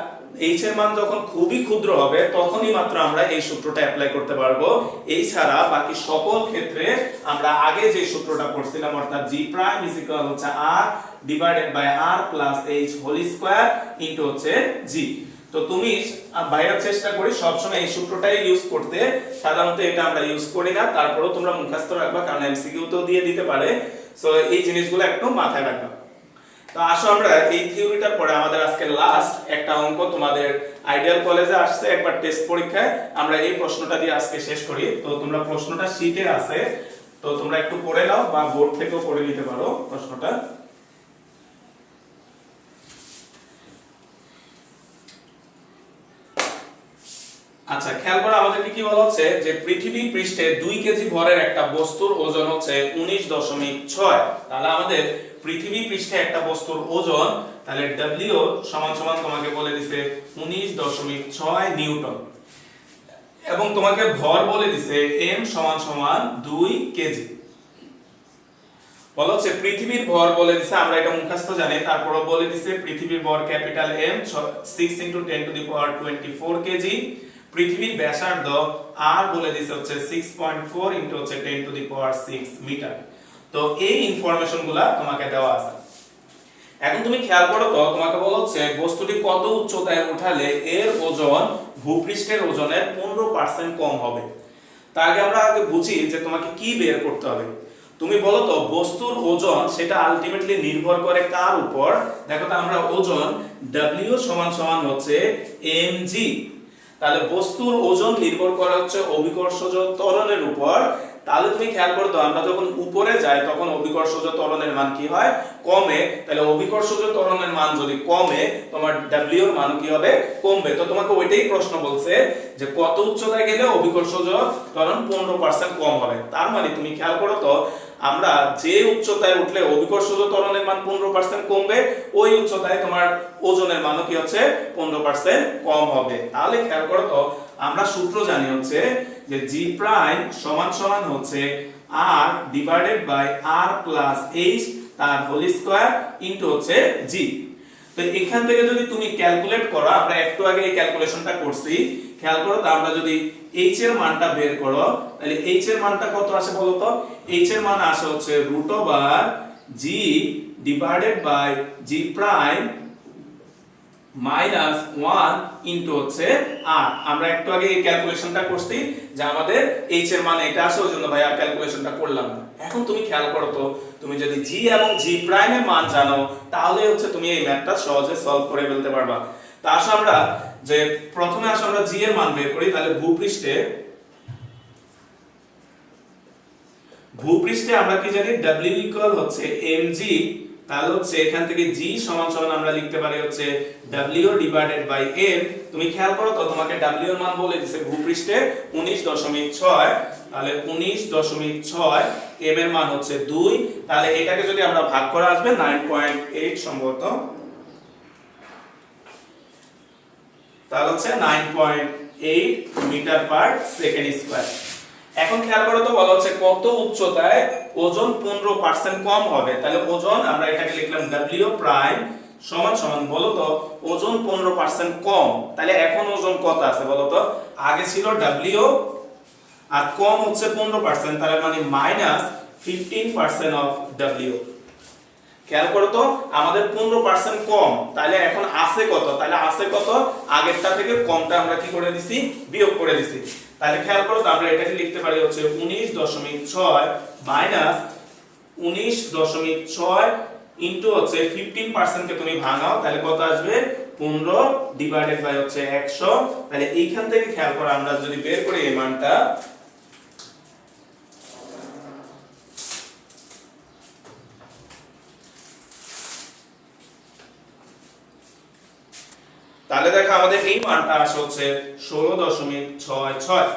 h এর মান যখন খুবই ক্ষুদ্র হবে তখনই মাত্র আমরা এই সূত্রটা অ্যাপ্লাই করতে পারবো। এছাড়া বাকি সকল ক্ষেত্রে আমরা আগে যে সূত্রটা পড়ছিলাম অর্থাৎ g প্রাইম ইজ ইকুয়াল হচ্ছে r divided by r plus h whole square into হচ্ছে g। তো তুমি ভাইয়া চেষ্টা করি সবসময় এই সূত্রটাই ইউজ করতে, সাধারণত এটা আমরা ইউজ করি না, তারপরেও তোমরা মুখস্থ রাখবা কারণ এমসিকিউ তো দিয়ে দিতে পারে। সো এই জিনিসগুলো একটু মাথায় রাখবা। তো আসো আমরা এই থিওরিটার পরে আমাদের আজকে লাস্ট একটা অঙ্ক তোমাদের আইডিয়াল কলেজে আসছে একবার টেস্ট পরীক্ষায়, আমরা এই প্রশ্নটা দিয়ে আজকে শেষ করি। তো তোমরা প্রশ্নটা শীটে আছে, তো তোমরা একটু পড়ে নাও বা বোর্ড থেকেও পড়ে নিতে পারো প্রশ্নটা। আচ্ছা খেয়াল করো আমাদেরকে কি বলা হচ্ছে যে পৃথিবী পৃষ্ঠে 2 কেজি ভরের একটা বস্তুর ওজন হচ্ছে 19.6। তাহলে আমাদের পৃথিবী পৃষ্ঠে একটা বস্তুর ওজন, তাহলে W সমান সমান তোমাকে বলে দিছে 19.6 নিউটন, এবং তোমাকে ভর বলে দিছে m সমান সমান 2 কেজি। বলা হচ্ছে পৃথিবীর ভর বলে দিছে, আমরা এটা মুখস্থ জানি, তারপরও বলে দিছে পৃথিবীর ভর ক্যাপিটাল M 6 × 10⁻24 কেজি। পৃথিবীর ব্যাসার্ধ r বলে দিছে হচ্ছে 6.4 × হচ্ছে 10⁶ মিটার। তো এই ইনফরমেশনগুলা তোমাকে দেওয়া আছে। এখন তুমি খেয়াল করো তো, তোমাকে বলা হচ্ছে বস্তুটি কত উচ্চতায় উঠালে এর ওজন ভূপৃষ্ঠের ওজনের 15% কম হবে। তার আগে আমরা বুঝি যে তোমাকে কি বের করতে হবে। তুমি বলো তো বস্তুর ওজন সেটা আলটিমেটলি নির্ভর করে কার উপর? দেখো তো আমরা ওজন W সমান সমান হচ্ছে mg, তাহলে বস্তুর ওজন নির্ভর করে হচ্ছে অভিকর্ষজ ত্বরণের উপর। তাহলে তুমি খেয়াল করো তো আমরা যখন উপরে যাই তখন অভিকর্ষজ ত্বরণের মান কি হয়? কমে। তাহলে অভিকর্ষজ ত্বরণের মান যদি কমে তোমার W এর মান কি হবে? কমবে। তো তোমাকে ওইটাই প্রশ্ন বলছে যে কত উচ্চতায় গেলে অভিকর্ষজ ত্বরণ 15% কম হবে। তার মানে তুমি খেয়াল করো তো আমরা যে উচ্চতায় উঠলে অভিকর্ষজ ত্বরণের মান 15% কমবে, ওই উচ্চতায় তোমার ওজনের মানও কি হচ্ছে 15% কম হবে। তাহলে খেয়াল করো তো আমরা সূত্র জানি হচ্ছে যে g প্রাইম সমান সমান হচ্ছে r divided by r plus h তার হোল স্কয়ার ইনটু হচ্ছে g। তো এখান থেকে যদি তুমি ক্যালকুলেট করো, আমরা একটু আগে এই ক্যালকুলেশনটা করছি, খেয়াল করো তো আমরা যদি h এর মানটা বের করো তাহলে h এর মানটা কত আসে বলো তো? h এর মান আসে হচ্ছে √g divided by g prime minus 1 into হচ্ছে r। আমরা একটু আগে এই ক্যালকুলেশনটা করছি যে আমাদের h এর মান এটা আসে, ওইজন্য ভাই আর ক্যালকুলেশনটা করলাম না। এখন তুমি খেয়াল করো তো তুমি যদি g এবং g প্রাইম এর মান জানো তাহলে হচ্ছে তুমি এই ম্যাথটা সহজে সলভ করে ফেলতে পারবা। তা আসো আমরা যে প্রথমে আসো আমরা g এর মান বের করি। তাহলে ভূপৃষ্ঠে আমরা কি জানি w ইকুয়াল হচ্ছে mg, তাহলে হচ্ছে এখান থেকে g সমান সমান আমরা লিখতে পারি হচ্ছে w ডিভাইডেড বাই m। তুমি খেয়াল করো তো তোমাকে w এর মান বলে দিয়েছে ভূপৃষ্ঠে 19.6, তাহলে 19.6 m এর মান হচ্ছে 2, তাহলে এটাকে যদি আমরা ভাগ করে আসবে 9.8 সম্ভবত, তাহলে হচ্ছে 9.8 মিটার পার সেকেন্ড স্কয়ার। এখন খেয়াল করো তো বলা হচ্ছে কত উচ্চতায় ওজন 15% কম হবে। তাহলে ওজন আমরা এটাকে লিখলাম W প্রাইম সমান সমান বলো তো ওজন 15% কম, তাহলে এখন ওজন কত আছে বলো তো? আগে ছিল W আর কম হচ্ছে 15%, তাহলে মানে মাইনাস 15% অফ W। খেয়াল করো তো আমাদের 15% কম, তাহলে এখন আছে কত? তাহলে আছে কত? আগেরটা থেকে কমটা আমরা কি করে দিছি? বিয়োগ করে দিছি। তাহলে খেয়াল করো তো আমরা এটাকে লিখতে পারি হচ্ছে 19.6 মাইনাস 19.6 ইনটু হচ্ছে 15% কে তুমি ভাঙাও তাহলে কত আসবে? 15 ডিভাইডেড বাই হচ্ছে 100। তাহলে এইখান থেকে খেয়াল করো আমরা যদি বের করি এই মানটা, তাহলে দেখো আমাদের এই মানটা আসে হচ্ছে 16.66।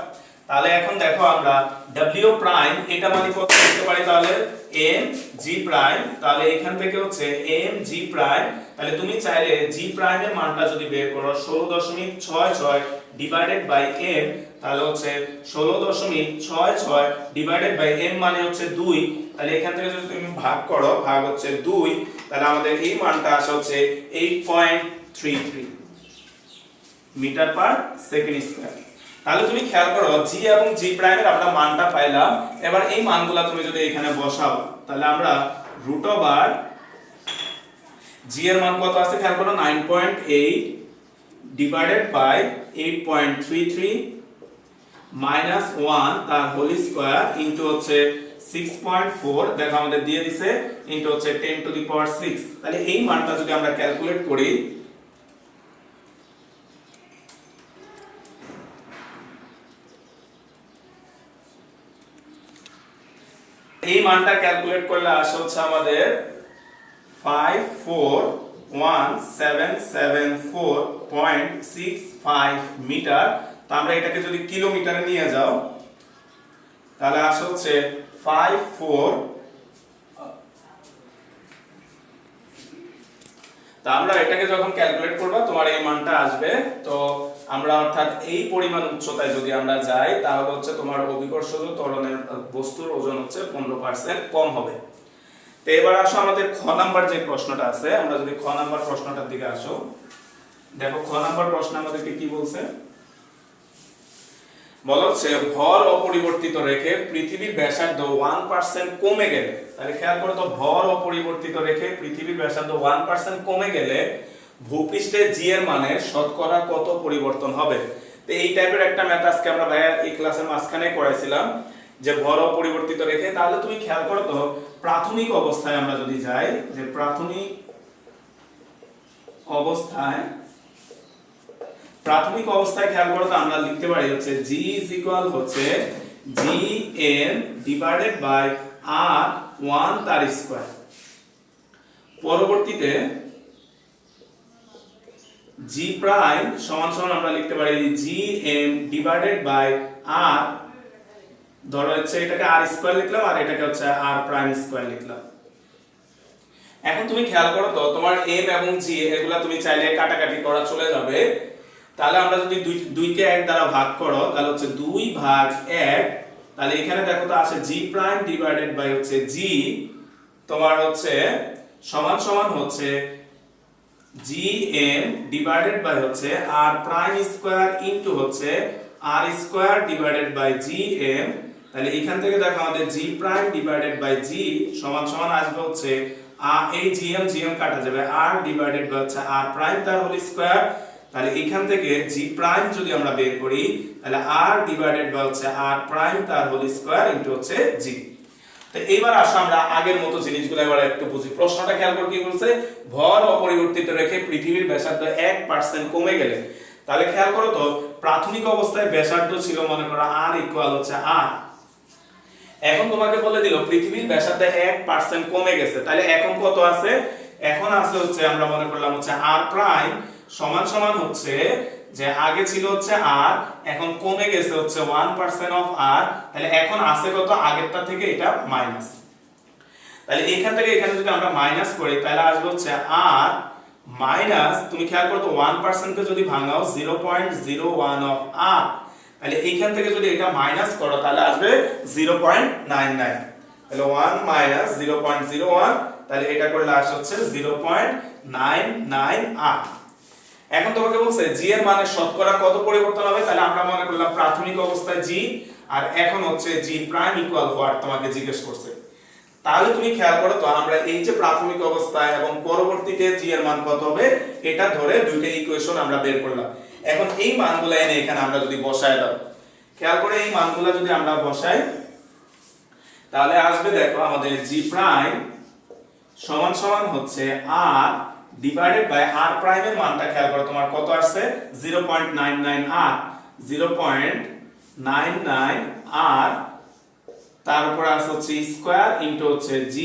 তাহলে এখন দেখো আমরা W প্রাইম এটা মানে কত লিখতে পারি? তাহলে mg প্রাইম, তাহলে এখান থেকে হচ্ছে mg প্রাইম, তাহলে তুমি চাইলে g প্রাইম এর মানটা যদি বের করো 16.66 ডিভাইডেড বাই m, তাহলে হচ্ছে 16.66 ডিভাইডেড বাই m মানে হচ্ছে 2, তাহলে এখান থেকে যদি তুমি ভাগ করো ভাগ হচ্ছে 2, তাহলে আমাদের এই মানটা আসে হচ্ছে 8.33 মিটার পার সেকেন্ড স্কয়ার। তাহলে তুমি খেয়াল করো g এবং g প্রাইম এর আমরা মানটা পাইলাম। এবার এই মানগুলা তুমি যদি এখানে বসাও তাহলে আমরা √g এর মান কত আছে খেয়াল করো 9.8 ডিভাইডেড বাই 8.33 মাইনাস 1 তার হোল স্কয়ার ইনটু হচ্ছে 6.4 দেখো আমাদের দিয়ে দিছে ইনটু হচ্ছে 10 টু দি পাওয়ার 6। তাহলে এই মানটা যদি আমরা ক্যালকুলেট করি, এই মানটা ক্যালকুলেট করলে আসে হচ্ছে আমাদের 5417774.65 মিটার। তো আমরা এটাকে যদি কিলোমিটারে নিয়ে যাও তাহলে আসে হচ্ছে 54। তো আমরা এটাকে যখন ক্যালকুলেট করব তোমার এই মানটা আসবে। তো আমরা অর্থাৎ এই পরিমাণ উচ্চতায় যদি আমরা যাই তাহলে হচ্ছে তোমার অভিকর্ষজ ত্বরণের বস্তুর ওজন হচ্ছে 15% কম হবে। তো এবার আসো আমাদের খ নাম্বার যে প্রশ্নটা আছে, আমরা যদি খ নাম্বার প্রশ্নটার দিকে আসো, দেখো খ নাম্বার প্রশ্ন আমাদেরকে কি বলছে, বলা হচ্ছে ভর অপরিবর্তিত রেখে পৃথিবীর ব্যাসার্ধ 1% কমে গেলে, তাহলে খেয়াল করো তো ভর অপরিবর্তিত রেখে পৃথিবীর ব্যাসার্ধ 1% কমে গেলে ভূপৃষ্ঠে জি এর মানের শতকরা কত পরিবর্তন হবে। তো এই টাইপের একটা ম্যাথ আজকে আমরা ভাইয়া এই ক্লাসের মাঝখানে করাইছিলাম যে ভর অপরিবর্তিত রেখে। তাহলে তুমি খেয়াল করো তো প্রাথমিক অবস্থায় আমরা যদি যাই, যে প্রাথমিক অবস্থায় খেয়াল করো তো আমরা লিখতে পারি হচ্ছে g is equal হচ্ছে gn ডিভাইডেড বাই r1 তার স্কয়ার। পরবর্তীতে g প্রাইম সমান সমান আমরা লিখতে পারি gm ডিভাইডেড বাই r, ধরো হচ্ছে এটাকে r স্কয়ার লিখলাম আর এটাকে হচ্ছে r প্রাইম স্কয়ার লিখলাম। এখন তুমি খেয়াল করো তো তোমার m এবং g এগুলা তুমি চাইলে কাটাকাটি করা চলে যাবে। তাহলে আমরা যদি 2 কে 1 দ্বারা ভাগ করো তাহলে হচ্ছে 2 ভাগ 1, তাহলে এখানে দেখো তো আছে g প্রাইম ডিভাইডেড বাই হচ্ছে g তোমার হচ্ছে সমান সমান হচ্ছে gm ডিভাইডেড বাই হচ্ছে r প্রাইম স্কয়ার ইনটু হচ্ছে r square divided by gm। তাহলে এখান থেকে দেখো আমাদের g prime divided by g সমান সমান আসবে হচ্ছে এই gm কাটা যাবে r ডিভাইডেড বাই হচ্ছে r প্রাইম তার হোল স্কয়ার। তাহলে এখান থেকে g প্রাইম যদি আমরা বের করি তাহলে r ডিভাইডেড বাই হচ্ছে r প্রাইম তার হোল স্কয়ার ইনটু হচ্ছে g। তো এইবার আসো আমরা আগের মতো জিনিসগুলো এবার একটু বুঝি। প্রশ্নটা খেয়াল করে কি বলছে, ভর অপরিবর্তিত রেখে পৃথিবীর ব্যাসার্ধ 1% কমে গেলে। তাহলে খেয়াল করো তো প্রাথমিক অবস্থায় ব্যাসার্ধ ছিল মনে করো r ইকুয়াল হচ্ছে r। এখন তোমাকে বলে দিল পৃথিবীর ব্যাসার্ধ 1% কমে গেছে, তাহলে এখন কত আছে, এখন আছে হচ্ছে আমরা মনে করলাম হচ্ছে r প্রাইম সমান সমান হচ্ছে যে আগে ছিল হচ্ছে r, এখন কমে গেছে হচ্ছে 1% অফ r, তাহলে এখন আছে কত আগেরটা থেকে এটা মাইনাস। তাহলে এখান থেকে এখানে যদি আমরা মাইনাস করি তাহলে আসবে হচ্ছে r মাইনাস, তুমি খেয়াল করো তো 1% কে যদি ভাঙাও 0.01 অফ r, তাহলে এইখান থেকে যদি এটা মাইনাস করো তাহলে আসবে 0.99। তাহলে 1 মাইনাস 0.01, তাহলে এটা করলে আসে হচ্ছে 0.99 r। এখন তোমাকে বলছে g এর মানের শতকরা কত পরিবর্তন হবে। তাহলে আমরা মনে করলাম প্রাথমিক অবস্থায় g আর এখন হচ্ছে g প্রাইম ইকুয়াল হোয়াট তোমাকে জিজ্ঞেস করছে। তাহলে তুমি খেয়াল করো তো আমরা এই যে প্রাথমিক অবস্থায় এবং পরবর্তীতে g এর মান কত হবে এটা ধরে দুইটা ইকুয়েশন আমরা বের করলাম। এখন এই মানগুলো এনে এখানে আমরা যদি বসায় দাও, খেয়াল করে এই মানগুলো যদি আমরা বসাই তাহলে আসবে দেখো আমাদের g প্রাইম সমান সমান হচ্ছে r ডিভাইডেড বাই r প্রাইমের মানটা খেয়াল করো তোমার কত আসছে 0.99 r, 0.99 r, তার উপর আছে হচ্ছে স্কয়ার ইনটু হচ্ছে g,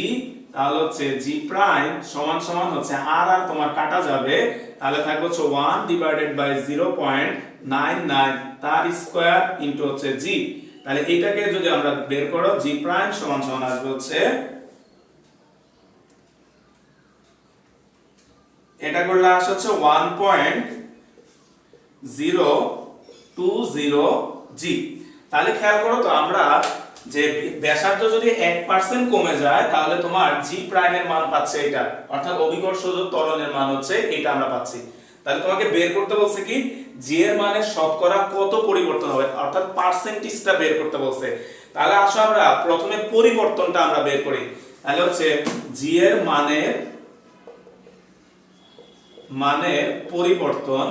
তাহলে হচ্ছে g প্রাইম সমান সমান হচ্ছে r আর তোমার কাটা যাবে, তাহলে থাকবে হচ্ছে 1 ডিভাইডেড বাই 0.99 তার স্কয়ার ইনটু হচ্ছে g। তাহলে এটাকে যদি আমরা বের করো g প্রাইম সমান সমান আসবে হচ্ছে, এটা করলে আসে হচ্ছে 1.020 g। তাহলে খেয়াল করো তো আমরা যে ব্যাসার্ধ যদি 1% কমে যায় তাহলে তোমার g প্রাইমের মান পাচ্ছে এটা, অর্থাৎ অভিকর্ষজ ত্বরণের মান হচ্ছে এটা আমরা পাচ্ছি। তাহলে তোমাকে বের করতে বলছে কি g এর মানের শতকরা কত পরিবর্তন হবে, অর্থাৎ পার্সেন্টেজটা বের করতে বলছে। তাহলে আসো আমরা প্রথমে পরিবর্তনটা আমরা বের করি। তাহলে হচ্ছে g এর মানের পরিবর্তন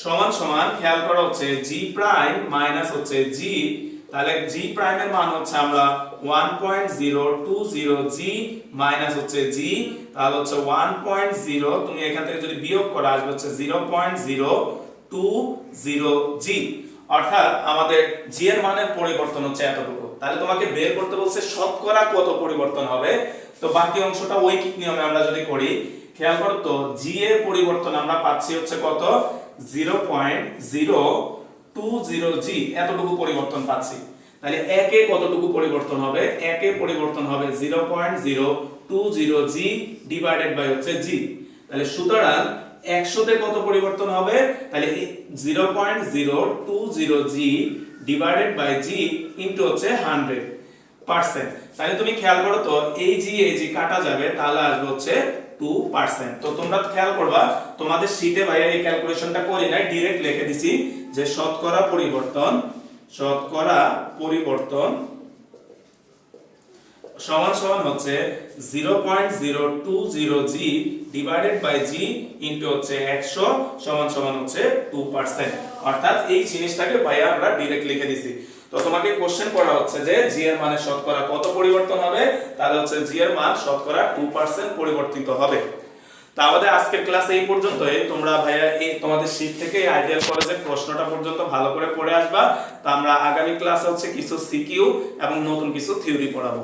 সমান সমান খেয়াল করা হচ্ছে জি প্রাইম মাইনাস হচ্ছে জি, তাহলে জি প্রাইমের মান হচ্ছে আমরা 1.020 জি মাইনাস হচ্ছে জি, তাহলে হচ্ছে 1.0, তুমি এখান থেকে যদি বিয়োগ করো আসবে হচ্ছে 0.020 জি, অর্থাৎ আমাদের জি এর মানের পরিবর্তন হচ্ছে এতটুকু। তাহলে তোমাকে বের করতে বলছে শতকরা কত পরিবর্তন হবে, তো বাকি অংশটা ঐকিক নিয়মে আমরা যদি করি, খেয়াল করো তো জি এর পরিবর্তন আমরা পাচ্ছি হচ্ছে কত 0.020 জি, এতটুকু পরিবর্তন পাচ্ছি। তাহলে একে কতটুকু পরিবর্তন হবে, একে পরিবর্তন হবে 0.020 জি ডিভাইডেড বাই হচ্ছে জি। তাহলে সুতরাং 100 তে কত পরিবর্তন হবে, তাহলে 0.020 G divided by G into হচ্ছে 100%। তাহলে তুমি খেয়াল করো তো এই জি কাটা যাবে, তাহলে আসবে হচ্ছে 2%। তো তোমরা খেয়াল করবা তোমাদের শীটে ভাইয়া এই ক্যালকুলেশনটা করি নাই, ডাইরেক্ট লিখে দিছি যে শতকরা পরিবর্তন সমান সমান হচ্ছে 0.020 G divided by G into হচ্ছে 100 সমান সমান হচ্ছে 2%। অর্থাৎ এই জিনিসটাকে ভাইয়া আমরা ডাইরেক্ট লিখে দিছি। তো তোমাকে কোশ্চেন করা হচ্ছে যে জি এর মানে শতকরা কত পরিবর্তন হবে, তাহলে হচ্ছে জি এর মান শতকরা 2% পরিবর্তিত হবে। তা আমাদের আজকের ক্লাস এই পর্যন্তই। তোমরা ভাইয়া এই তোমাদের শীট থেকে আইডিয়াল কলেজের প্রশ্নটা পর্যন্ত ভালো করে পড়ে আসবা। তা আমরা আগামী ক্লাসে হচ্ছে কিছু সিকিউ এবং নতুন কিছু থিওরি পড়াবো।